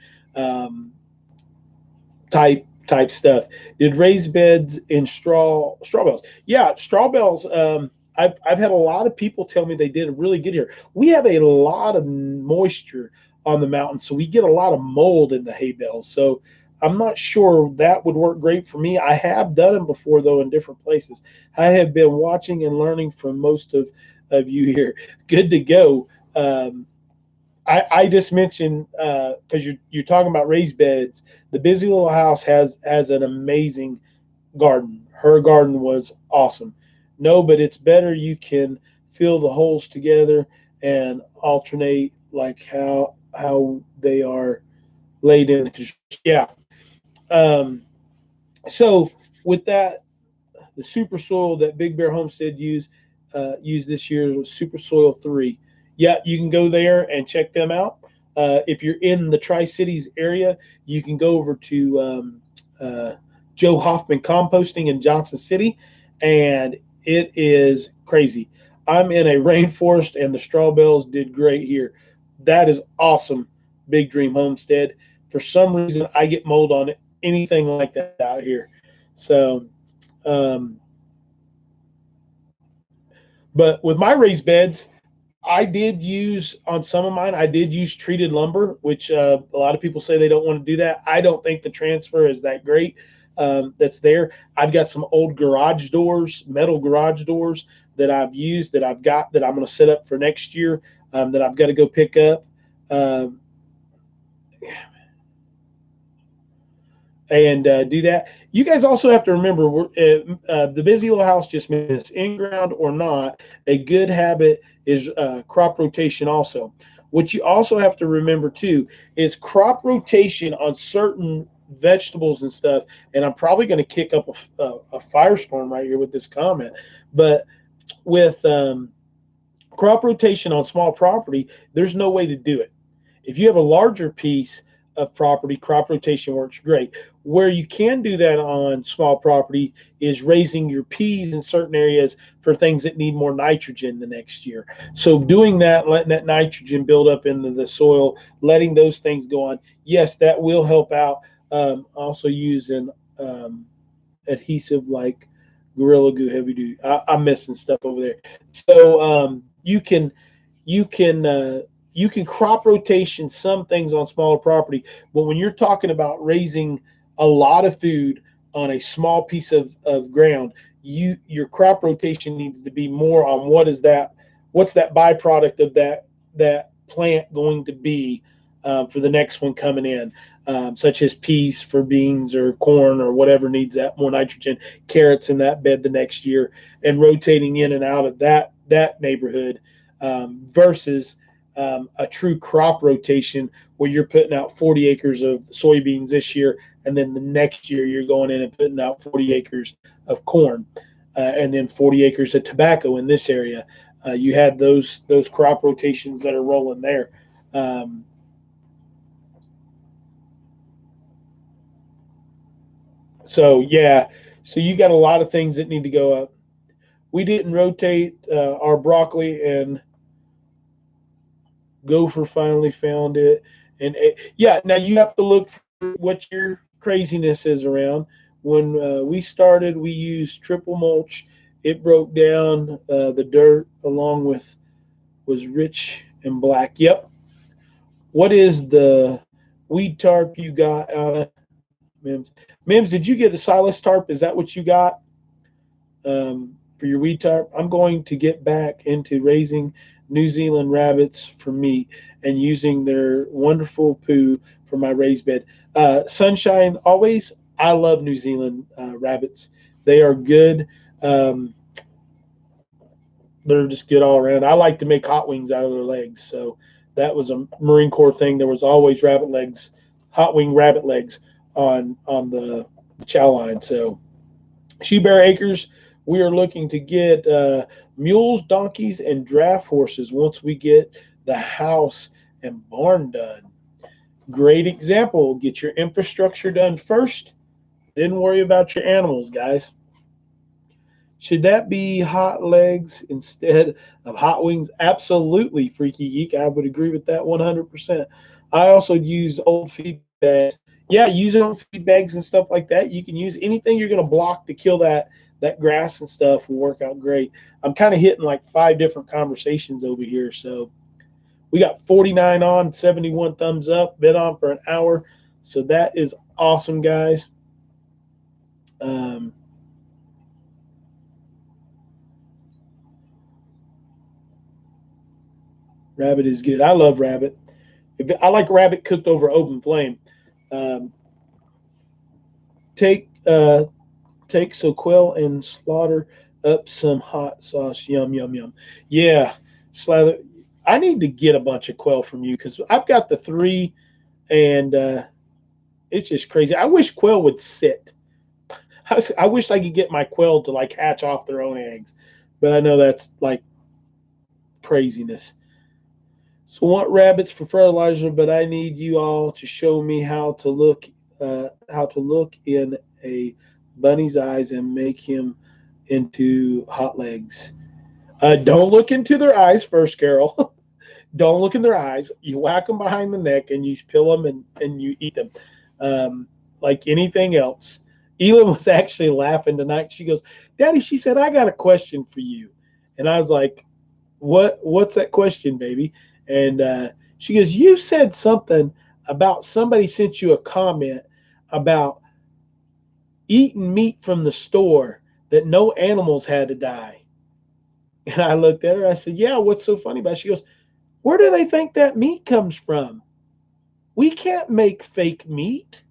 Speaker 1: type stuff. Did raised beds in straw bales? Yeah, straw bales. I've had a lot of people tell me they did really good here. We have a lot of moisture on the mountain, so we get a lot of mold in the hay bales. So I'm not sure that would work great for me. I have done them before, though, in different places. I have been watching and learning from most of you here. Good to go. I just mentioned, because you're talking about raised beds, the Busy Little House has an amazing garden. Her garden was awesome. No, but it's better you can fill the holes together and alternate like how they are laid in. Yeah. So with that, the super soil that Big Bear Homestead used this year was Super Soil 3. Yeah, you can go there and check them out. If you're in the Tri-Cities area, you can go over to Joe Hoffman Composting in Johnson City, and it is crazy. I'm in a rainforest, and the straw bales did great here. That is awesome, Big Dream Homestead. For some reason, I get mold on anything like that out here. So, but with my raised beds, I did use on some of mine. I did use treated lumber, which a lot of people say they don't want to do that. I don't think the transfer is that great. That's there. I've got some old garage doors, metal garage doors that I've used that I've got that I'm going to set up for next year. That I've got to go pick up. And do that. You guys also have to remember, the busy little house just means in ground or not. A good habit is crop rotation also. What you also have to remember too is crop rotation on certain vegetables and stuff. And I'm probably going to kick up a firestorm right here with this comment, but with crop rotation on small property, there's no way to do it. If you have a larger piece of property, crop rotation works great. Where you can do that on small property is raising your peas in certain areas for things that need more nitrogen the next year. So doing that, letting that nitrogen build up into the soil, letting those things go on, yes, that will help out. Also using adhesive like Gorilla Glue Heavy Duty. I'm missing stuff over there. So you can crop rotation some things on smaller property, but when you're talking about raising a lot of food on a small piece of ground, your crop rotation needs to be more on what's that byproduct of that plant going to be for the next one coming in, such as peas for beans or corn or whatever needs that more nitrogen, carrots in that bed the next year, and rotating in and out of that neighborhood versus a true crop rotation where you're putting out 40 acres of soybeans this year, and then the next year you're going in and putting out 40 acres of corn, and then 40 acres of tobacco in this area. You had those crop rotations that are rolling there. So you got a lot of things that need to go up. We didn't rotate our broccoli, and Gopher finally found it. And now you have to look for what your craziness is around. When we started, we used triple mulch. It broke down the dirt along with was rich and black. Yep. What is the weed tarp you got out of Mims? Mims, did you get a Silas tarp? Is that what you got for your weed tarp? I'm going to get back into raising New Zealand rabbits for meat and using their wonderful poo for my raised bed. Sunshine, always, I love New Zealand rabbits. They are good. They're just good all around. I like to make hot wings out of their legs. So that was a Marine Corps thing. There was always rabbit legs, hot wing rabbit legs on the chow line. So She Bear Acres, we are looking to get mules, donkeys, and draft horses once we get the house and barn done. Great example. Get your infrastructure done first, then worry about your animals, guys. Should that be hot legs instead of hot wings? Absolutely, Freaky Geek. I would agree with that 100%. I also use old feed bags. Yeah, using old feed bags and stuff like that. You can use anything you're going to block to kill that grass and stuff will work out great. I'm kind of hitting like 5 different conversations over here. So we got 49 on, 71 thumbs up, been on for an hour. So that is awesome, guys. Rabbit is good. I love rabbit. I like rabbit cooked over open flame. Take Soquel and slaughter up some hot sauce. Yum, yum, yum. Yeah, slather. I need to get a bunch of quail from you because I've got the 3, and it's just crazy. I wish quail would sit. I wish I could get my quail to like hatch off their own eggs, but I know that's like craziness. So I want rabbits for fertilizer, but I need you all to show me how to look in a bunny's eyes and make him into hot legs. Don't look into their eyes first, Carol. Don't look in their eyes. You whack them behind the neck and you peel them and you eat them like anything else. ELYN was actually laughing tonight. She goes, Daddy, she said, I got a question for you. And I was like, What's that question, baby? And she goes, you said something about somebody sent you a comment about eating meat from the store that no animals had to die. And I looked at her. I said, yeah, what's so funny about it? She goes, where do they think that meat comes from? We can't make fake meat.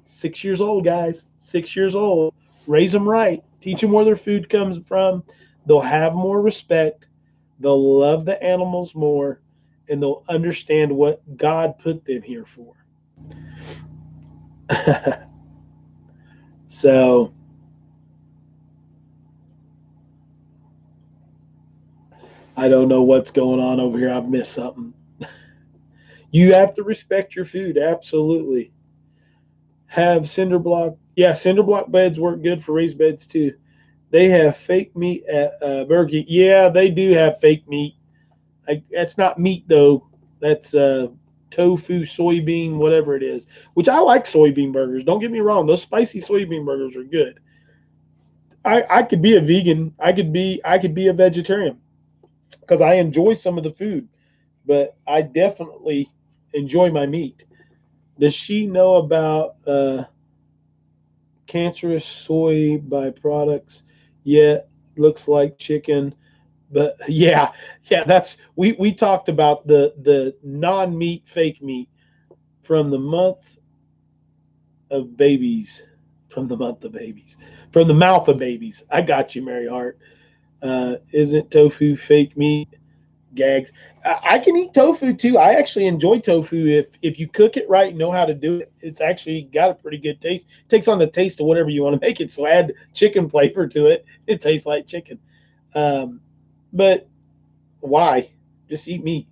Speaker 1: 6 years old, guys. 6 years old. Raise them right. Teach them where their food comes from. They'll have more respect. They'll love the animals more. And they'll understand what God put them here for. So, I don't know what's going on over here. I've missed something. You have to respect your food. Absolutely. Have cinder block. Yeah, cinder block beds work good for raised beds too. They have fake meat at Burger. Yeah, they do have fake meat. That's not meat though. That's tofu, soybean, whatever it is. Which I like soybean burgers. Don't get me wrong; those spicy soybean burgers are good. I could be a vegan. I could be a vegetarian because I enjoy some of the food, but I definitely enjoy my meat. Does she know about cancerous soy byproducts? Yeah, looks like chicken. But yeah, that's we talked about the non-meat fake meat from the month of babies, from the month of babies, from the mouth of babies. I got you, Mary Hart. Isn't tofu fake meat? Gags. I can eat tofu too. I actually enjoy tofu if you cook it right and know how to do it. It's actually got a pretty good taste. It takes on the taste of whatever you want to make it. So add chicken flavor to it. It tastes like chicken. Um, but why? Just eat meat.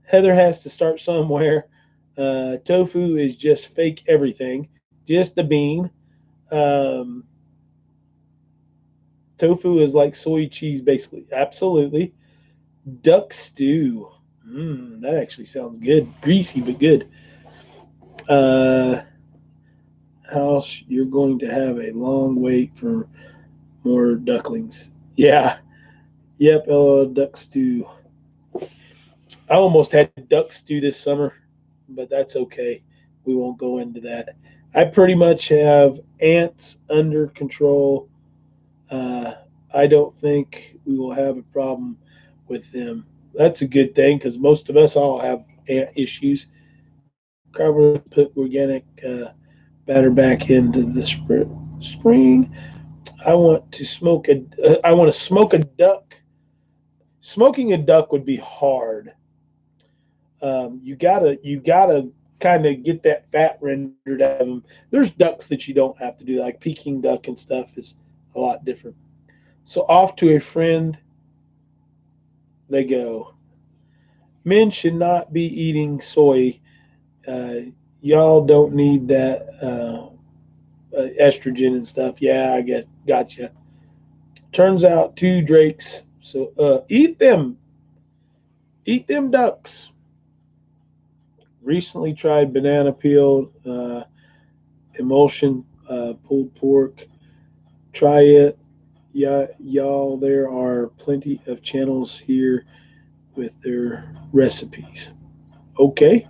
Speaker 1: Heather has to start somewhere. Tofu is just fake everything, just the bean. Um, Tofu is like soy cheese, basically. Absolutely. Duck stew. That actually sounds good. Greasy, but good. Uh, House, you're going to have a long wait for more ducklings. Yeah. Yep. Duck stew. I almost had duck stew this summer, but that's okay. We won't go into that. I pretty much have ants under control. Uh, I don't think we will have a problem with them. That's a good thing because most of us all have ant issues. Carver put organic batter back into the spring. I want to smoke a duck. Smoking a duck would be hard. You gotta kind of get that fat rendered out of them. There's ducks that you don't have to do, like Peking duck and stuff is a lot different. So off to a friend they go. Men should not be eating soy. Uh, y'all don't need that estrogen and stuff. Yeah, I gotcha. Turns out two drakes. So eat them ducks. Recently tried banana peel emulsion pulled pork. Try it. Yeah, y'all. There are plenty of channels here with their recipes. Okay.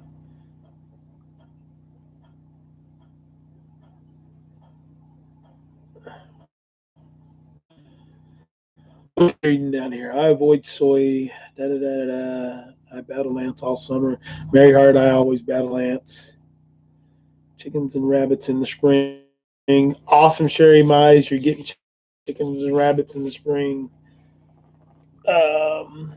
Speaker 1: Reading down here. I avoid soy. Da da da da da. I battle ants all summer. Very hard. I always battle ants. Chickens and rabbits in the spring. Awesome, Sherry Mize. You're getting chickens and rabbits in the spring. Um,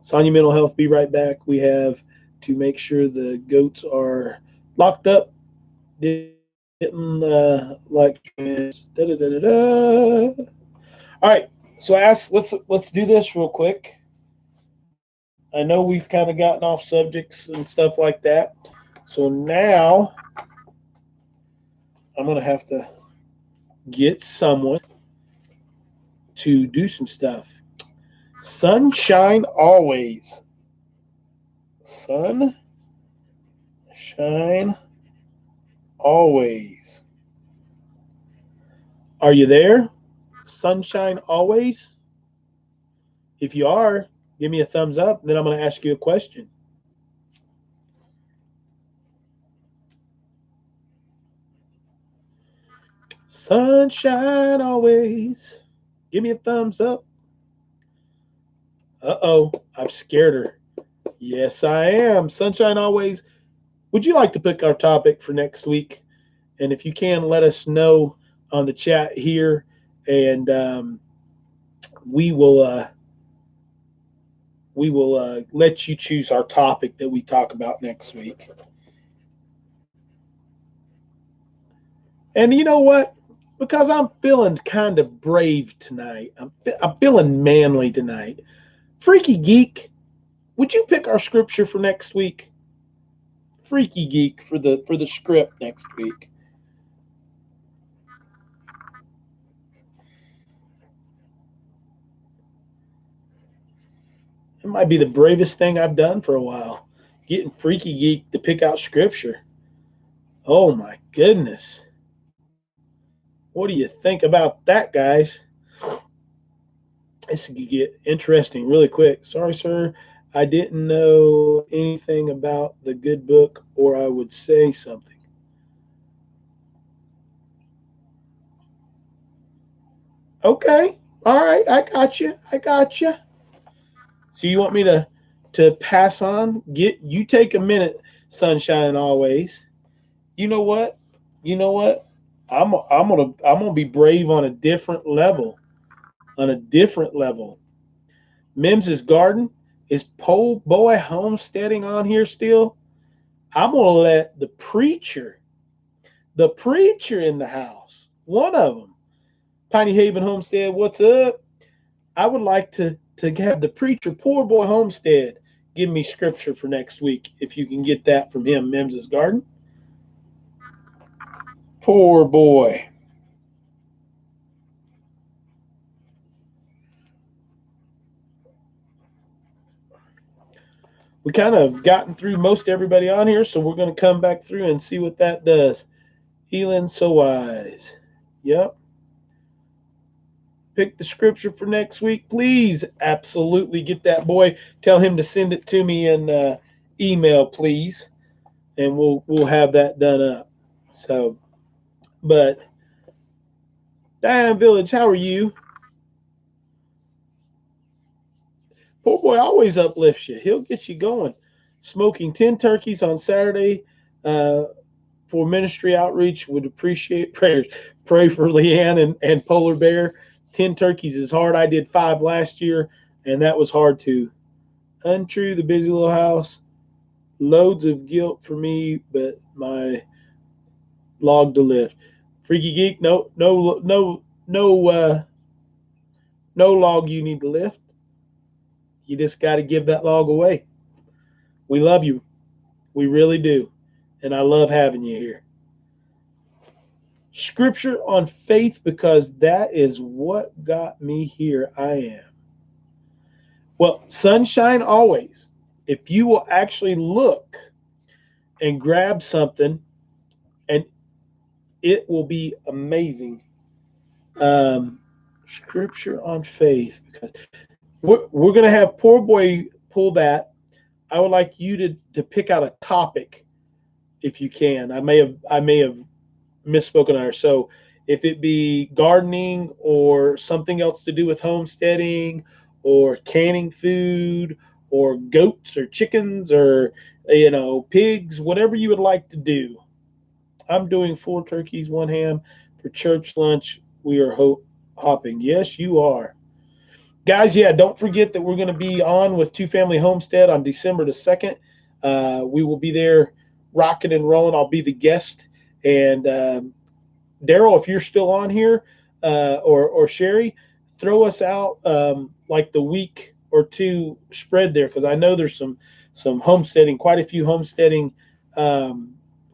Speaker 1: Sonia Mental Health. Be right back. We have to make sure the goats are locked up. Didn't like trans. Da da da da da. All right. So let's do this real quick. I know we've kind of gotten off subjects and stuff like that. So now I'm going to have to get someone to do some stuff. Sunshine always. Sunshine always. Are you there? Sunshine always? If you are, give me a thumbs up, and then I'm going to ask you a question. Sunshine always. Give me a thumbs up. Uh-oh, I've scared her. Yes, I am. Sunshine always. Would you like to pick our topic for next week? And if you can, let us know on the chat here, and we will let you choose our topic that we talk about next week. And you know what? Because I'm feeling kind of brave tonight, I'm feeling manly tonight. Freaky Geek, would you pick our scripture for next week? Freaky Geek for the script next week. It might be the bravest thing I've done for a while, getting Freaky Geek to pick out scripture. Oh my goodness. What do you think about that, guys? This could get interesting really quick. Sorry, sir. I didn't know anything about the good book, or I would say something. Okay. All right. I got you. I got you. So you want me to pass on? Get you take a minute, sunshine always. You know what? You know what? I'm gonna be brave on a different level. On a different level. Mims's Garden is Po Boy homesteading on here still. I'm gonna let the preacher in the house, one of them, Piney Haven Homestead. What's up? I would like to have the preacher, Poor Boy Homestead, give me scripture for next week if you can get that from him, Mims's Garden. Poor boy. We kind of gotten through most everybody on here, so we're going to come back through and see what that does. ELYN so wise. Yep. Pick the scripture for next week, please. Absolutely, get that boy. Tell him to send it to me in email, please, and we'll have that done up. So, but Diane Village, how are you? Poor boy always uplifts you. He'll get you going. Smoking 10 turkeys on Saturday for ministry outreach. Would appreciate prayers. Pray for Leanne and Polar Bear. 10 turkeys is hard. I did 5 last year, and that was hard too. Untrue, the busy little house. Loads of guilt for me, but my log to lift. Freaky Geek, no log you need to lift. You just got to give that log away. We love you. We really do. And I love having you here. Scripture on faith, because that is what got me here. I am. Well, sunshine always. If you will actually look and grab something, and it will be amazing. Scripture on faith, because we're going to have Poor Boy pull that. I would like you to pick out a topic if you can. I may have misspoken there. So if it be gardening or something else to do with homesteading or canning food or goats or chickens or pigs, whatever you would like to do. I'm doing 4 turkeys, 1 ham for church lunch. We are hopping. Yes, you are. Guys, yeah, don't forget that we're going to be on with Two Family Homestead on December the 2nd. We will be there rocking and rolling. I'll be the guest. And Daryl, if you're still on here, or Sherry, throw us out like the week or two spread there, because I know there's some homesteading, quite a few homesteading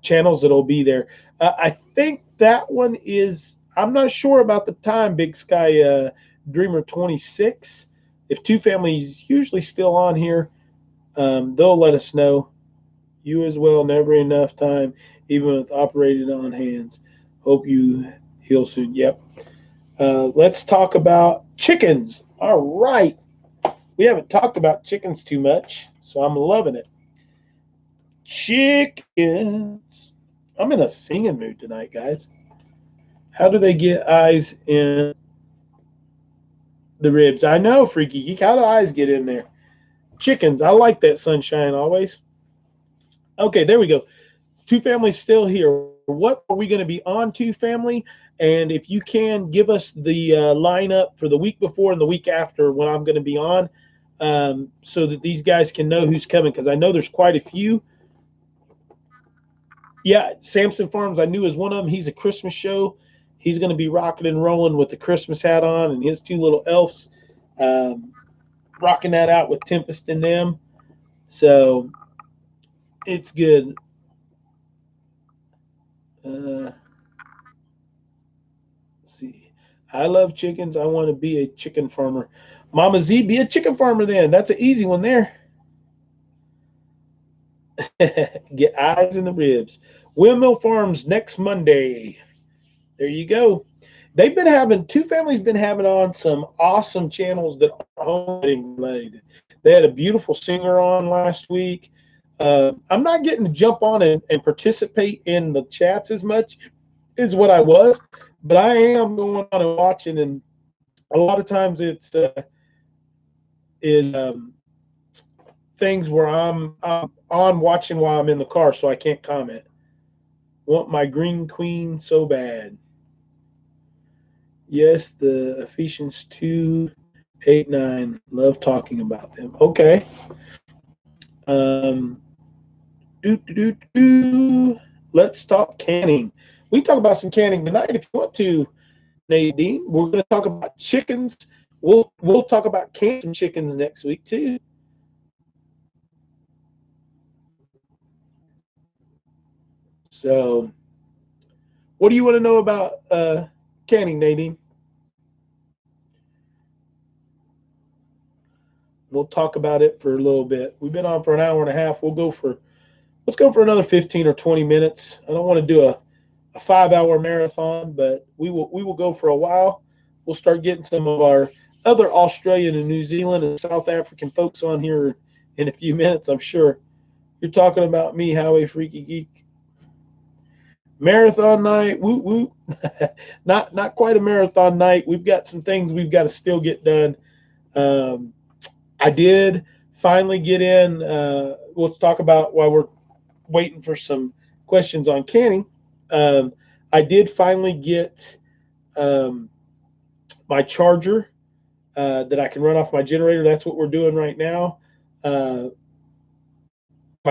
Speaker 1: channels that'll be there. I think that one is, I'm not sure about the time, Big Sky Dreamer 26. If Two Families usually still on here, they'll let us know. You as well, never enough time, even with operating on hands. Hope you heal soon. Yep. Let's talk about chickens. All right. We haven't talked about chickens too much, so I'm loving it. Chickens. I'm in a singing mood tonight, guys. How do they get eyes in the ribs? I know, Freaky Geek. How do eyes get in there? Chickens. I like that, Sunshine, always. Okay, there we go. Two families still here. What are we going to be on to, family? And if you can, give us the lineup for the week before and the week after when I'm going to be on, so that these guys can know who's coming, because I know there's quite a few. Yeah, Samson Farms, I knew is one of them. He's a Christmas show. He's going to be rocking and rolling with the Christmas hat on and his two little elves, rocking that out with Tempest and them. So it's good. Let's see. I love chickens. I want to be a chicken farmer. Mama Z, be a chicken farmer then. That's an easy one there. Get eyes in the ribs. Windmill Farms next Monday. There you go. They've been having, two families been having on some awesome channels that are homesteading related. They had a beautiful singer on last week. I'm not getting to jump on and participate in the chats as much as what I was, but I am going on and watching, and a lot of times it's things where I'm on watching while I'm in the car, so I can't comment. Want my green queen so bad. Yes, the Ephesians 2:8-9. Love talking about them. Okay. Let's talk canning. We talk about some canning tonight if you want to, Nadine. We're going to talk about chickens. We'll talk about canning chickens next week too. So, what do you want to know about canning, Nadine? We'll talk about it for a little bit. We've been on for an hour and a half. Let's go for another 15 or 20 minutes. I don't want to do a 5-hour marathon, but we will go for a while. We'll start getting some of our other Australian and New Zealand and South African folks on here in a few minutes, I'm sure. You're talking about me, Howie Freaky Geek. Marathon night, woo woo. Not quite a marathon night. We've got some things we've got to still get done. I did finally get in. We'll talk about while we're waiting for some questions on canning. I did finally get my charger that I can run off my generator. That's what we're doing right now. My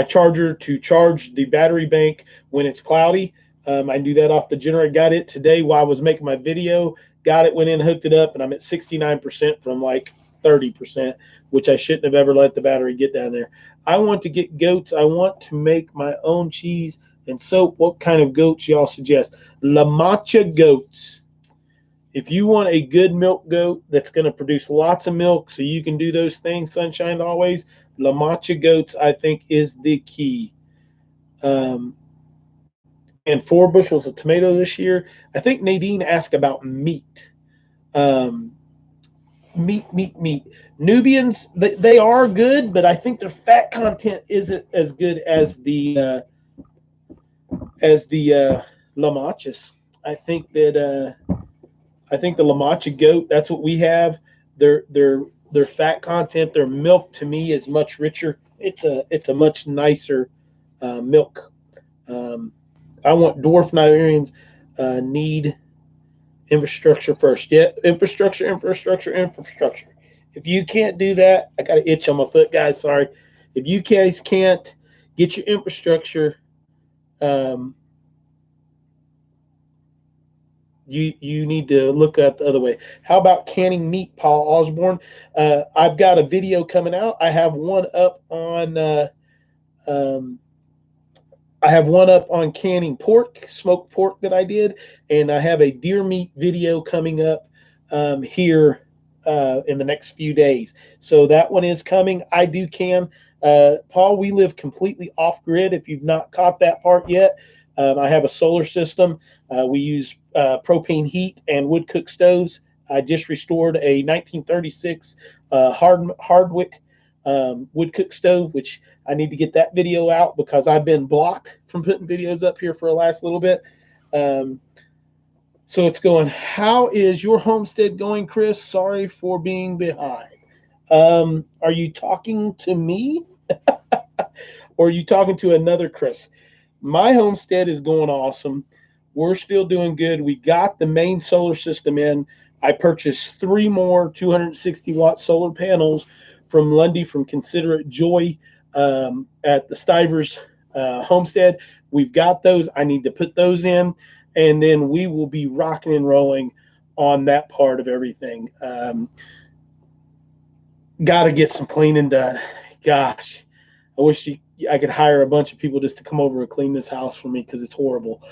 Speaker 1: charger to charge the battery bank when it's cloudy. I do that off the generator. Got it today while I was making my video. Got it, went in, hooked it up, and I'm at 69% from like 30%, which I shouldn't have ever let the battery get down there. I want to get goats. I want to make my own cheese and soap. What kind of goats y'all suggest? La Mancha goats. If you want a good milk goat that's going to produce lots of milk so you can do those things, Sunshine always, La Mancha goats, I think, is the key. And 4 bushels of tomato this year. I think Nadine asked about meat. Meat. Nubians, they are good, but I think their fat content isn't as good as the La Manchas. I think the La Mancha goat, that's what we have. Their fat content, their milk to me is much richer. It's a much nicer milk. I want dwarf Nigerians need infrastructure first. Yeah, infrastructure. If you can't do that, I got an itch on my foot, guys. Sorry. If you guys can't get your infrastructure, you need to look at the other way. How about canning meat, Paul Osborne? I've got a video coming out. I have one up on canning pork, smoked pork that I did, and I have a deer meat video coming up here in the next few days. So that one is coming. I do can. Paul, we live completely off grid. If you've not caught that part yet, I have a solar system. We use propane heat and wood cook stoves. I just restored a 1936 Hardwick wood cook stove, which I need to get that video out because I've been blocked from putting videos up here for the last little bit. So it's going, how is your homestead going, Chris? Sorry for being behind. Are you talking to me or are you talking to another Chris? My homestead is going awesome. We're still doing good. We got the main solar system in. I purchased 3 more 260-watt solar panels from Lundy from Considerate Joy at the Stivers homestead. We've got those. I need to put those in, and then we will be rocking and rolling on that part of everything. Got to get some cleaning done. Gosh, I wish I could hire a bunch of people just to come over and clean this house for me because it's horrible.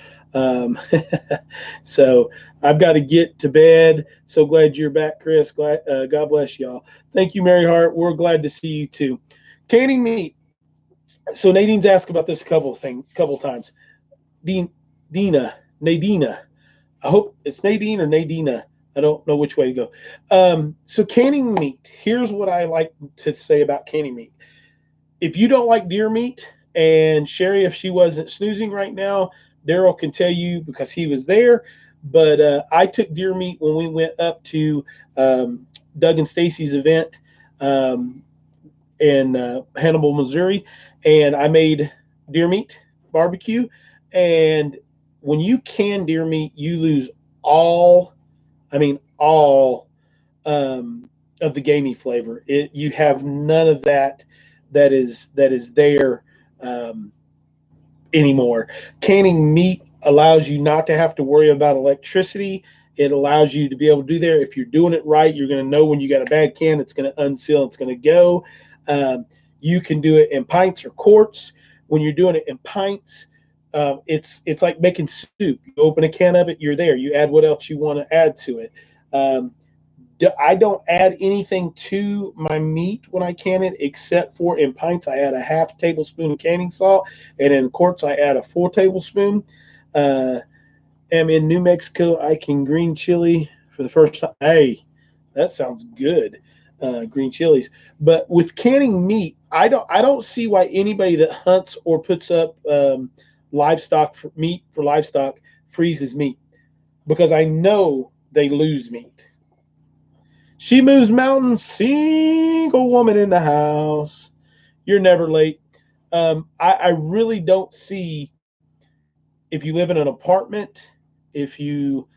Speaker 1: So I've got to get to bed. So glad you're back, Chris. God bless y'all. Thank you, Mary Hart. We're glad to see you too. Canning meat. So Nadine's asked about this a couple times. Nadina. I hope it's Nadine or Nadina. I don't know which way to go. So canning meat. Here's what I like to say about canning meat. If you don't like deer meat, and Sherry, if she wasn't snoozing right now, Daryl can tell you because he was there. But I took deer meat when we went up to Doug and Stacy's event in Hannibal, Missouri, and I made deer meat barbecue. And when you can deer meat, you lose all of the gamey flavor. You have none of that is there anymore. Canning meat allows you not to have to worry about electricity. It allows you to be able to do there. If you're doing it right, you're going to know when you got a bad can, it's going to unseal, it's going to go. You can do it in pints or quarts. When you're doing it in pints, it's like making soup. You open a can of it, you're there. You add what else you want to add to it. I don't add anything to my meat when I can it, except for in pints, I add a half tablespoon of canning salt, and in quarts, I add a 4 tablespoon. Am in New Mexico. I can green chili for the first time. Hey, that sounds good. Green chilies. But with canning meat, I don't see why anybody that hunts or puts up livestock for meat for livestock freezes meat, because I know they lose meat. She moves mountains, single woman in the house. You're never late. I really don't see, if you live in an apartment, if you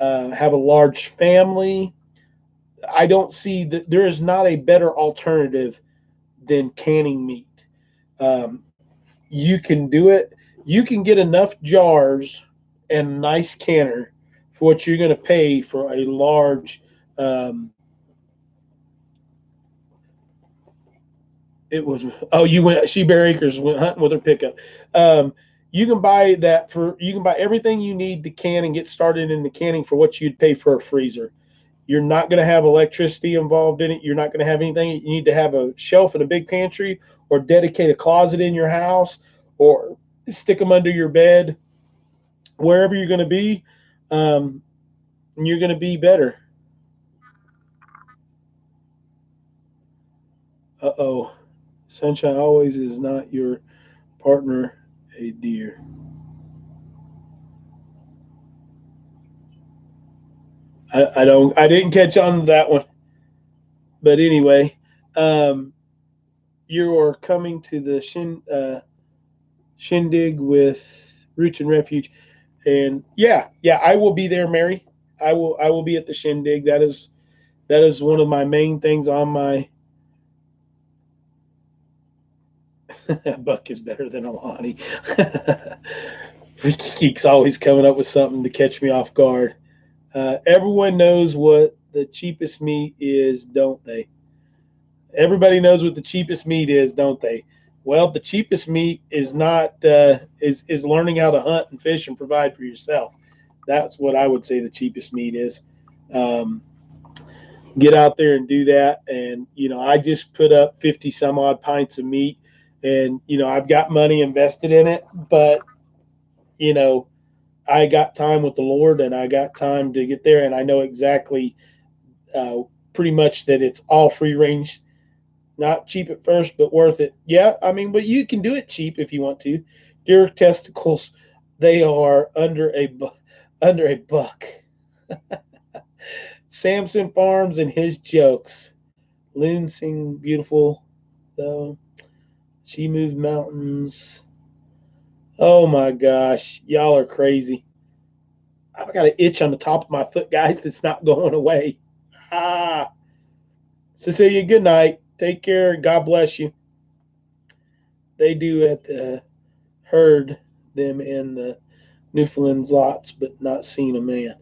Speaker 1: have a large family, I don't see that there is not a better alternative than canning meat. You can do it. You can get enough jars and a nice canner for what you're going to pay for a large she Bear Acres went hunting with her pickup. You can buy everything you need to can and get started in the canning for what you'd pay for a freezer. You're not going to have electricity involved in it. You're not going to have anything. You need to have a shelf in a big pantry, or dedicate a closet in your house, or stick them under your bed, wherever you're going to be. And you're going to be better. Uh-oh. Sunshine always is not your partner a deer. I didn't catch on to that one. But anyway, you are coming to the shindig with Roots and Refuge. And yeah, I will be there, Mary. I will be at the shindig. That is one of my main things on my Buck is better than Alani. Freaky Geek's always coming up with something to catch me off guard. Everyone knows what the cheapest meat is, don't they? Everybody knows what the cheapest meat is, don't they? Well, the cheapest meat is not is learning how to hunt and fish and provide for yourself. That's what I would say the cheapest meat is. Get out there and do that. And I just put up 50 some odd pints of meat, and I've got money invested in it, but I got time with the Lord, and I got time to get there, and I know exactly pretty much that it's all free range. Not cheap at first, but worth it. Yeah, I mean, but you can do it cheap if you want to. Deer testicles, they are under a buck. Samson Farms and his jokes. Loon sing beautiful though. She moved mountains. Oh my gosh, y'all are crazy. I've got an itch on the top of my foot, guys. That's not going away. Ah, Cecilia, good night. Take care. God bless you. They do at the herd them in the Newfoundland's lots, but not seen a man.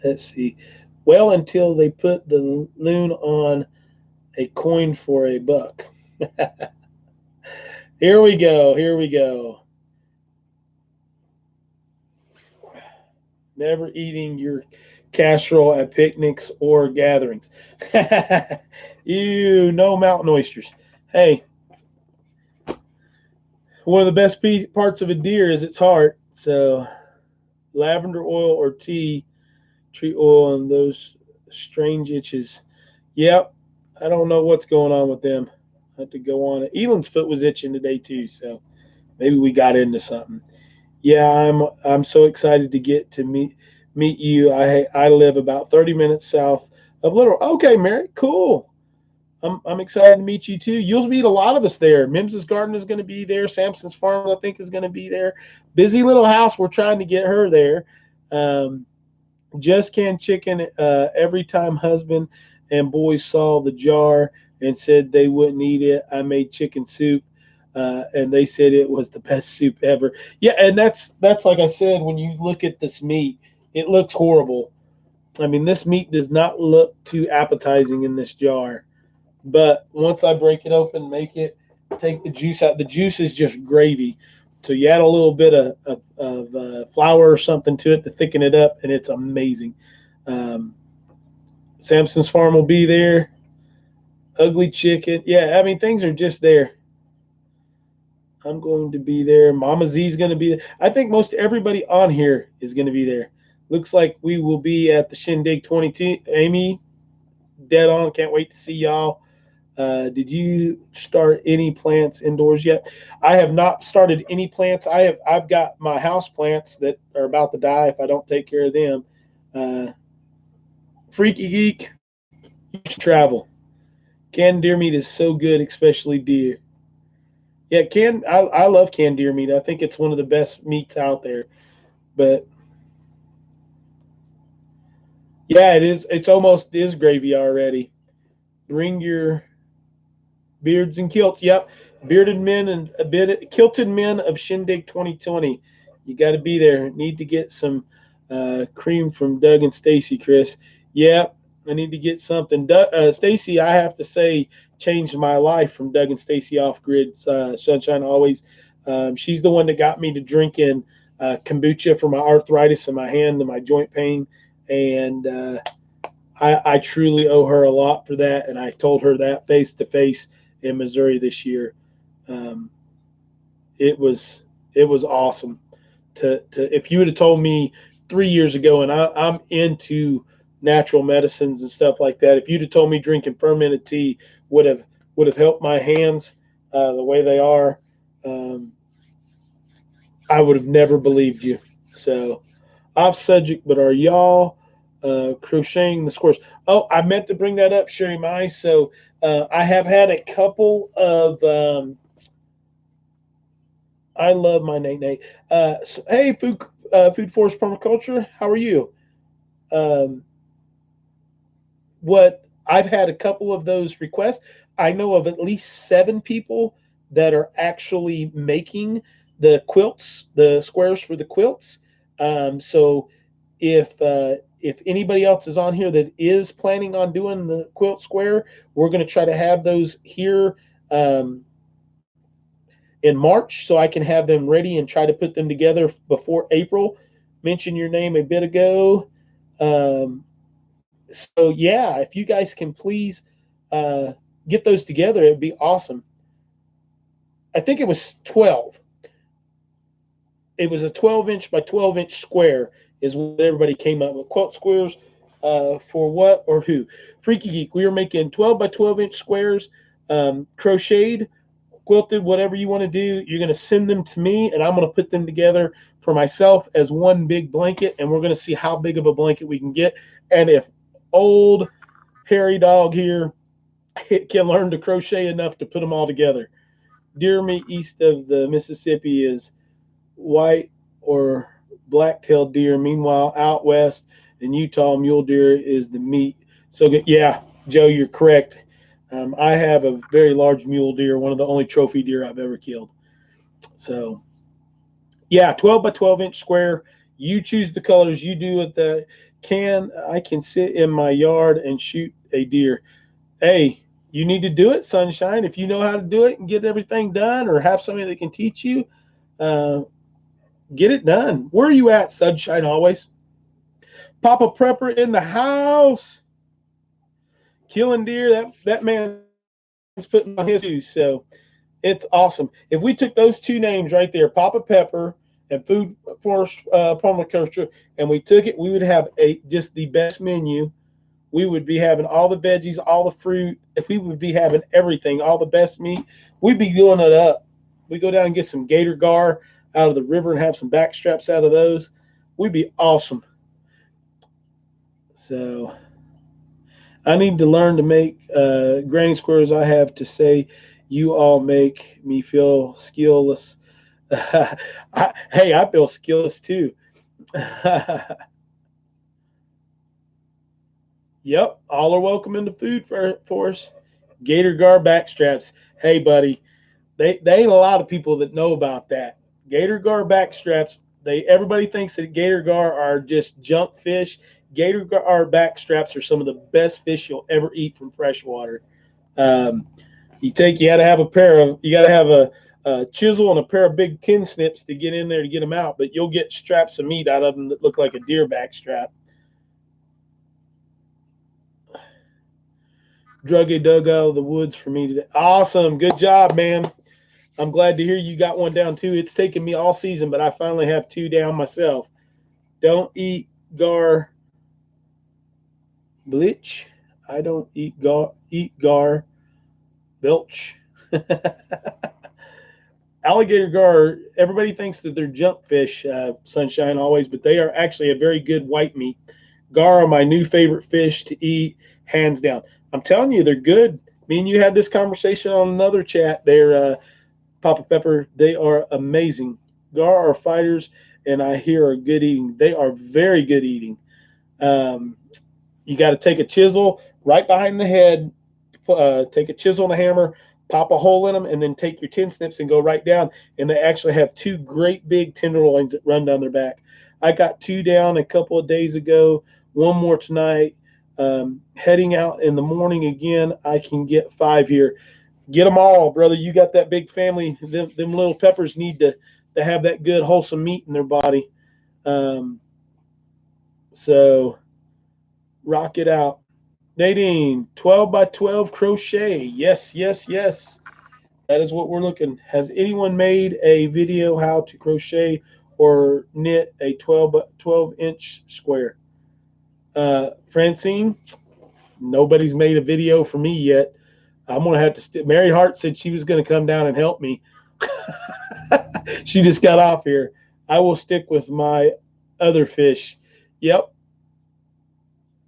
Speaker 1: Let's see. Well, until they put the loon on a coin for a buck. Here we go. Here we go. Never eating your casserole at picnics or gatherings. You know mountain oysters. Hey, one of the best parts of a deer is its heart. So lavender oil or tea, tree oil, and those strange itches. Yep. I don't know what's going on with them. I have to go on it. Elyn's foot was itching today too, so maybe we got into something. Yeah, I'm so excited to get to meet you. I live about 30 minutes south of Little. Okay, Mary, cool. I'm excited to meet you too. You'll meet a lot of us there. Mims's Garden is going to be there. Samson's Farm, I think, is going to be there. Busy little house. We're trying to get her there. Just canned chicken. Every time husband and boys saw the jar and said they wouldn't eat it, I made chicken soup. And they said it was the best soup ever. Yeah, and that's like I said, when you look at this meat, it looks horrible. I mean, this meat does not look too appetizing in this jar. But once I break it open, make it, take the juice out. The juice is just gravy. So you add a little bit of flour or something to it to thicken it up, and it's amazing. Samson's Farm will be there. Ugly Chicken. Yeah, I mean, things are just there. I'm going to be there. Mama Z is going to be there. I think most everybody on here is going to be there. Looks like we will be at the Shindig 22. Amy, dead on. Can't wait to see y'all. Did you start any plants indoors yet? I have not started any plants. I've got my house plants that are about to die if I don't take care of them. Freaky Geek, you should travel. Canned deer meat is so good, especially deer. Yeah, I love canned deer meat. I think it's one of the best meats out there. But yeah, it is. It's almost is gravy already. Bring your beards and kilts. Yep, bearded men and a bit kilted men of Shindig 2020. You got to be there. Need to get some cream from Doug and Stacy, Chris. Yep, I need to get something. Stacy, I have to say, changed my life from Doug and Stacy Off Grid Sunshine Always. She's the one that got me to drinking kombucha for my arthritis in my hand and my joint pain, and I truly owe her a lot for that. And I told her that face to face in Missouri this year. It was awesome. To if you would have told me 3 years ago, and I'm into natural medicines and stuff like that. If you'd have told me drinking fermented tea would have helped my hands the way they are, I would have never believed you. So off subject, but are y'all crocheting the squares? Oh, I meant to bring that up, Sherry Mai. So I have had a couple of I love my Nate Nate. So, hey, Food Forest Permaculture, how are you? Um, what I've had a couple of those requests. I know of at least 7 people that are actually making the quilts, the squares for the quilts. So if anybody else is on here that is planning on doing the quilt square, we're going to try to have those here in March so I can have them ready and try to put them together before April. Mentioned your name a bit ago. So yeah, if you guys can please get those together, it'd be awesome. I think it was 12. It was a 12-inch by 12-inch square is what everybody came up with. Quilt squares for what or who? Freaky Geek, we are making 12 by 12 inch squares, crocheted, quilted, whatever you want to do. You're going to send them to me, and I'm going to put them together for myself as one big blanket, and we're going to see how big of a blanket we can get. And if old hairy dog here can learn to crochet enough to put them all together. Deer meat east of the Mississippi is white or black-tailed deer. Meanwhile, out west in Utah, mule deer is the meat. So, yeah, Joe, you're correct. I have a very large mule deer, one of the only trophy deer I've ever killed. So, yeah, 12 by 12 inch square. You choose the colors. You do it. I can sit in my yard and shoot a deer. Hey, you need to do it, Sunshine. If you know how to do it and get everything done, or have somebody that can teach you, get it done. Where are you at, Sunshine? Always. Papa Prepper in the house. Killing deer. That man's putting on his shoes. So it's awesome. If we took those two names right there, Papa Pepper and Food Forest Permaculture, and we took it, we would have just the best menu. We would be having all the veggies, all the fruit. If we would be having everything, all the best meat, we'd be doing it up. We go down and get some gator gar out of the river and have some back straps out of those. We'd be awesome. So I need to learn to make granny squares. I have to say, you all make me feel skillless. Hey, I feel skillless too. Yep, all are welcome in the food force. Gator gar back straps. Hey, buddy, they ain't a lot of people that know about that. Gator gar back straps. Everybody thinks that gator gar are just junk fish. Gator gar back straps are some of the best fish you'll ever eat from freshwater. You got to have a chisel and a pair of big tin snips to get in there to get them out, but you'll get straps of meat out of them that look like a deer back strap. Druggy dug out of the woods for me today. Awesome. Good job, man. I'm glad to hear you got one down too. It's taken me all season, but I finally have two down myself. Don't eat gar bleach. I don't eat gar belch. Alligator gar, everybody thinks that they're junk fish, Sunshine always, but they are actually a very good white meat. Gar are my new favorite fish to eat, hands down. I'm telling you, they're good. Me and you had this conversation on another chat there, Papa Pepper. They are amazing. Gar are fighters, and I hear are good eating. They are very good eating. You got to take a chisel right behind the head, take a chisel and a hammer, pop a hole in them, and then take your tin snips and go right down. And they actually have two great big tenderloins that run down their back. I got two down a couple of days ago, one more tonight. Heading out in the morning again, I can get 5 here. Get them all, brother. You got that big family. Them little peppers need to have that good, wholesome meat in their body. So rock it out. Nadine, 12 by 12 crochet. Yes, yes, yes. That is what we're looking. Has anyone made a video how to crochet or knit a 12 by 12 inch square? Francine, nobody's made a video for me yet. I'm going to have to Mary Hart said she was going to come down and help me. She just got off here. I will stick with my other fish. Yep.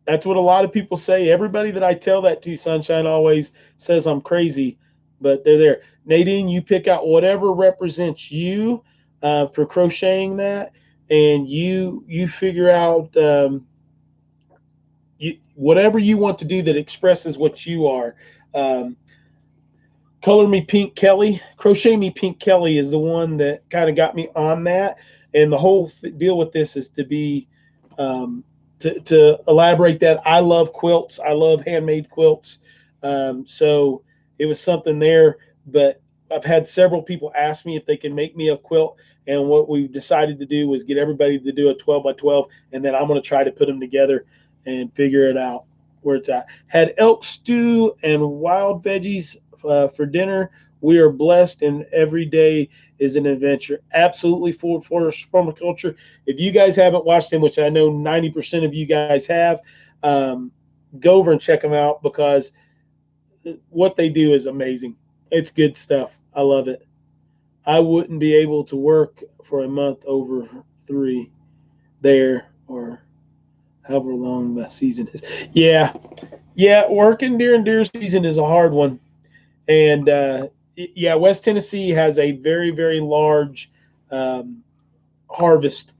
Speaker 1: That's what a lot of people say. Everybody that I tell that to, Sunshine, always says I'm crazy, but they're there. Nadine, you pick out whatever represents you for crocheting that, and you figure out whatever you want to do that expresses what you are. Color Me Pink Kelly, Crochet Me Pink Kelly is the one that kind of got me on that. And the whole deal with this is to be to elaborate that I love quilts. I love handmade quilts. So it was something there, but I've had several people ask me if they can make me a quilt. And what we decided to do was get everybody to do a 12 by 12. And then I'm going to try to put them together and figure it out where it's at. Had elk stew and wild veggies for dinner. We are blessed, and every day is an adventure. Absolutely full forest permaculture. If you guys haven't watched him, which I know 90% of you guys have, go over and check them out because what they do is amazing. It's good stuff. I love it. I wouldn't be able to work for a month over 3 there, or however long the season is. Yeah, working during deer season is a hard one. And yeah, West Tennessee has a very, very large harvest.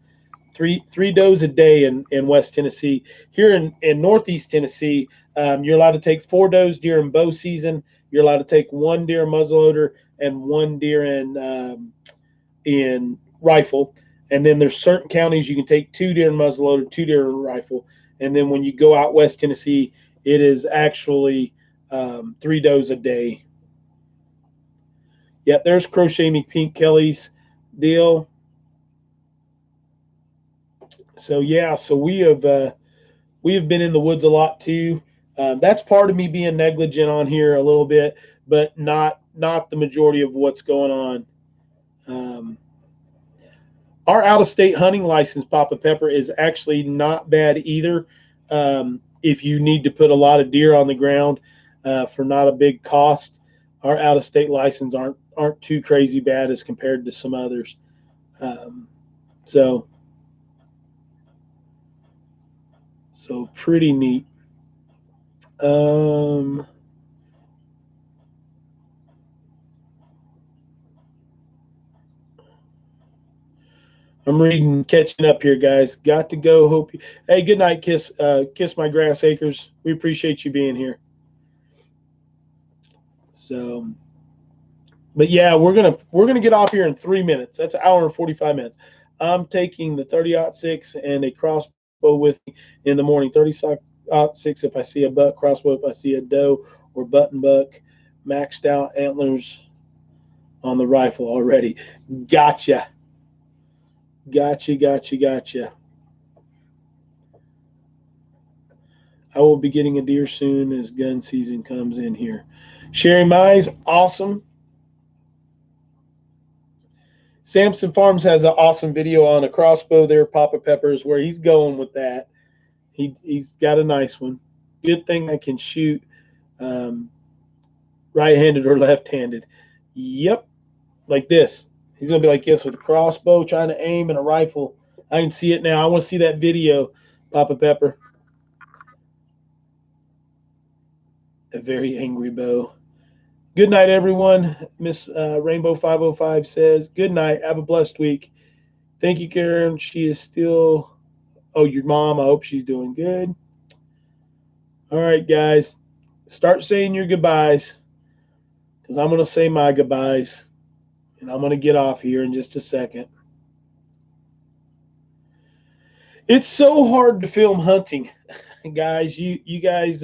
Speaker 1: Three does a day in West Tennessee. Here in Northeast Tennessee, you're allowed to take 4 does during bow season. You're allowed to take 1 deer muzzleloader and 1 deer in rifle. And then there's certain counties you can take 2 deer in muzzleloader, 2 deer in rifle. And then when you go out West Tennessee, it is actually 3 does a day. Yeah, there's Crochet Me Pink Kelly's deal. So yeah, so we have been in the woods a lot too. That's part of me being negligent on here a little bit, but not the majority of what's going on. Our out-of-state hunting license, Papa Pepper, is actually not bad either. If you need to put a lot of deer on the ground for not a big cost, our out-of-state license aren't too crazy bad as compared to some others. So pretty neat. I'm reading, catching up here, guys. Got to go. Hope you. Hey, good night, Kiss My Grass Acres. We appreciate you being here. So, but yeah, we're gonna get off here in 3 minutes. That's an hour and 45 minutes. I'm taking the 30-06 and a crossbow with me in the morning. 30-06 if I see a buck, crossbow if I see a doe or button buck. Maxed out antlers on the rifle already. Gotcha. I will be getting a deer soon as gun season comes in here. Sherry Mize, awesome. Samson Farms has an awesome video on a crossbow there, Papa Peppers, where he's going with that. He's got a nice one. Good thing I can shoot right-handed or left-handed. Yep, like this. He's going to be like this with a crossbow, trying to aim, and a rifle. I can see it now. I want to see that video, Papa Pepper. A very angry bow. Good night, everyone. Miss Rainbow 505 says, good night. Have a blessed week. Thank you, Karen. She is still, oh, your mom. I hope she's doing good. All right, guys. Start saying your goodbyes because I'm going to say my goodbyes. And I'm going to get off here in just a second. It's so hard to film hunting, guys. You guys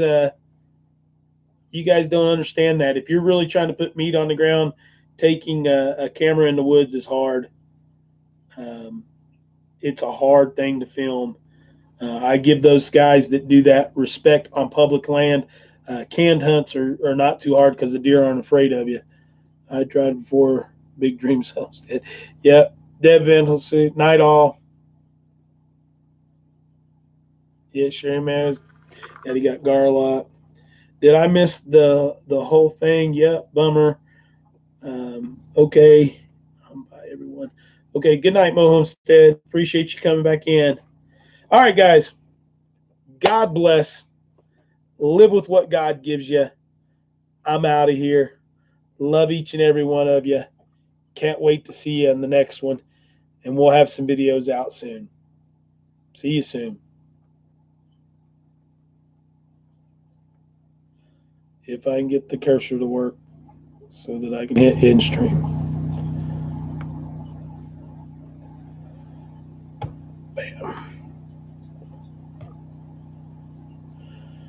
Speaker 1: don't understand that. If you're really trying to put meat on the ground, taking a camera in the woods is hard. It's a hard thing to film. I give those guys that do that respect on public land. Canned hunts are not too hard because the deer aren't afraid of you. I tried before. Big Dreams Homestead. Yep. Deb Van suit. Night all. Yeah, Sherry Maz. Yeah, he got Garlot. Did I miss the whole thing? Yep. Bummer. Okay. Bye, everyone. Okay. Good night, Mo Homestead. Appreciate you coming back in. All right, guys. God bless. Live with what God gives you. I'm out of here. Love each and every one of you. Can't wait to see you in the next one. And we'll have some videos out soon. See you soon. If I can get the cursor to work so that I can hit end stream. Bam.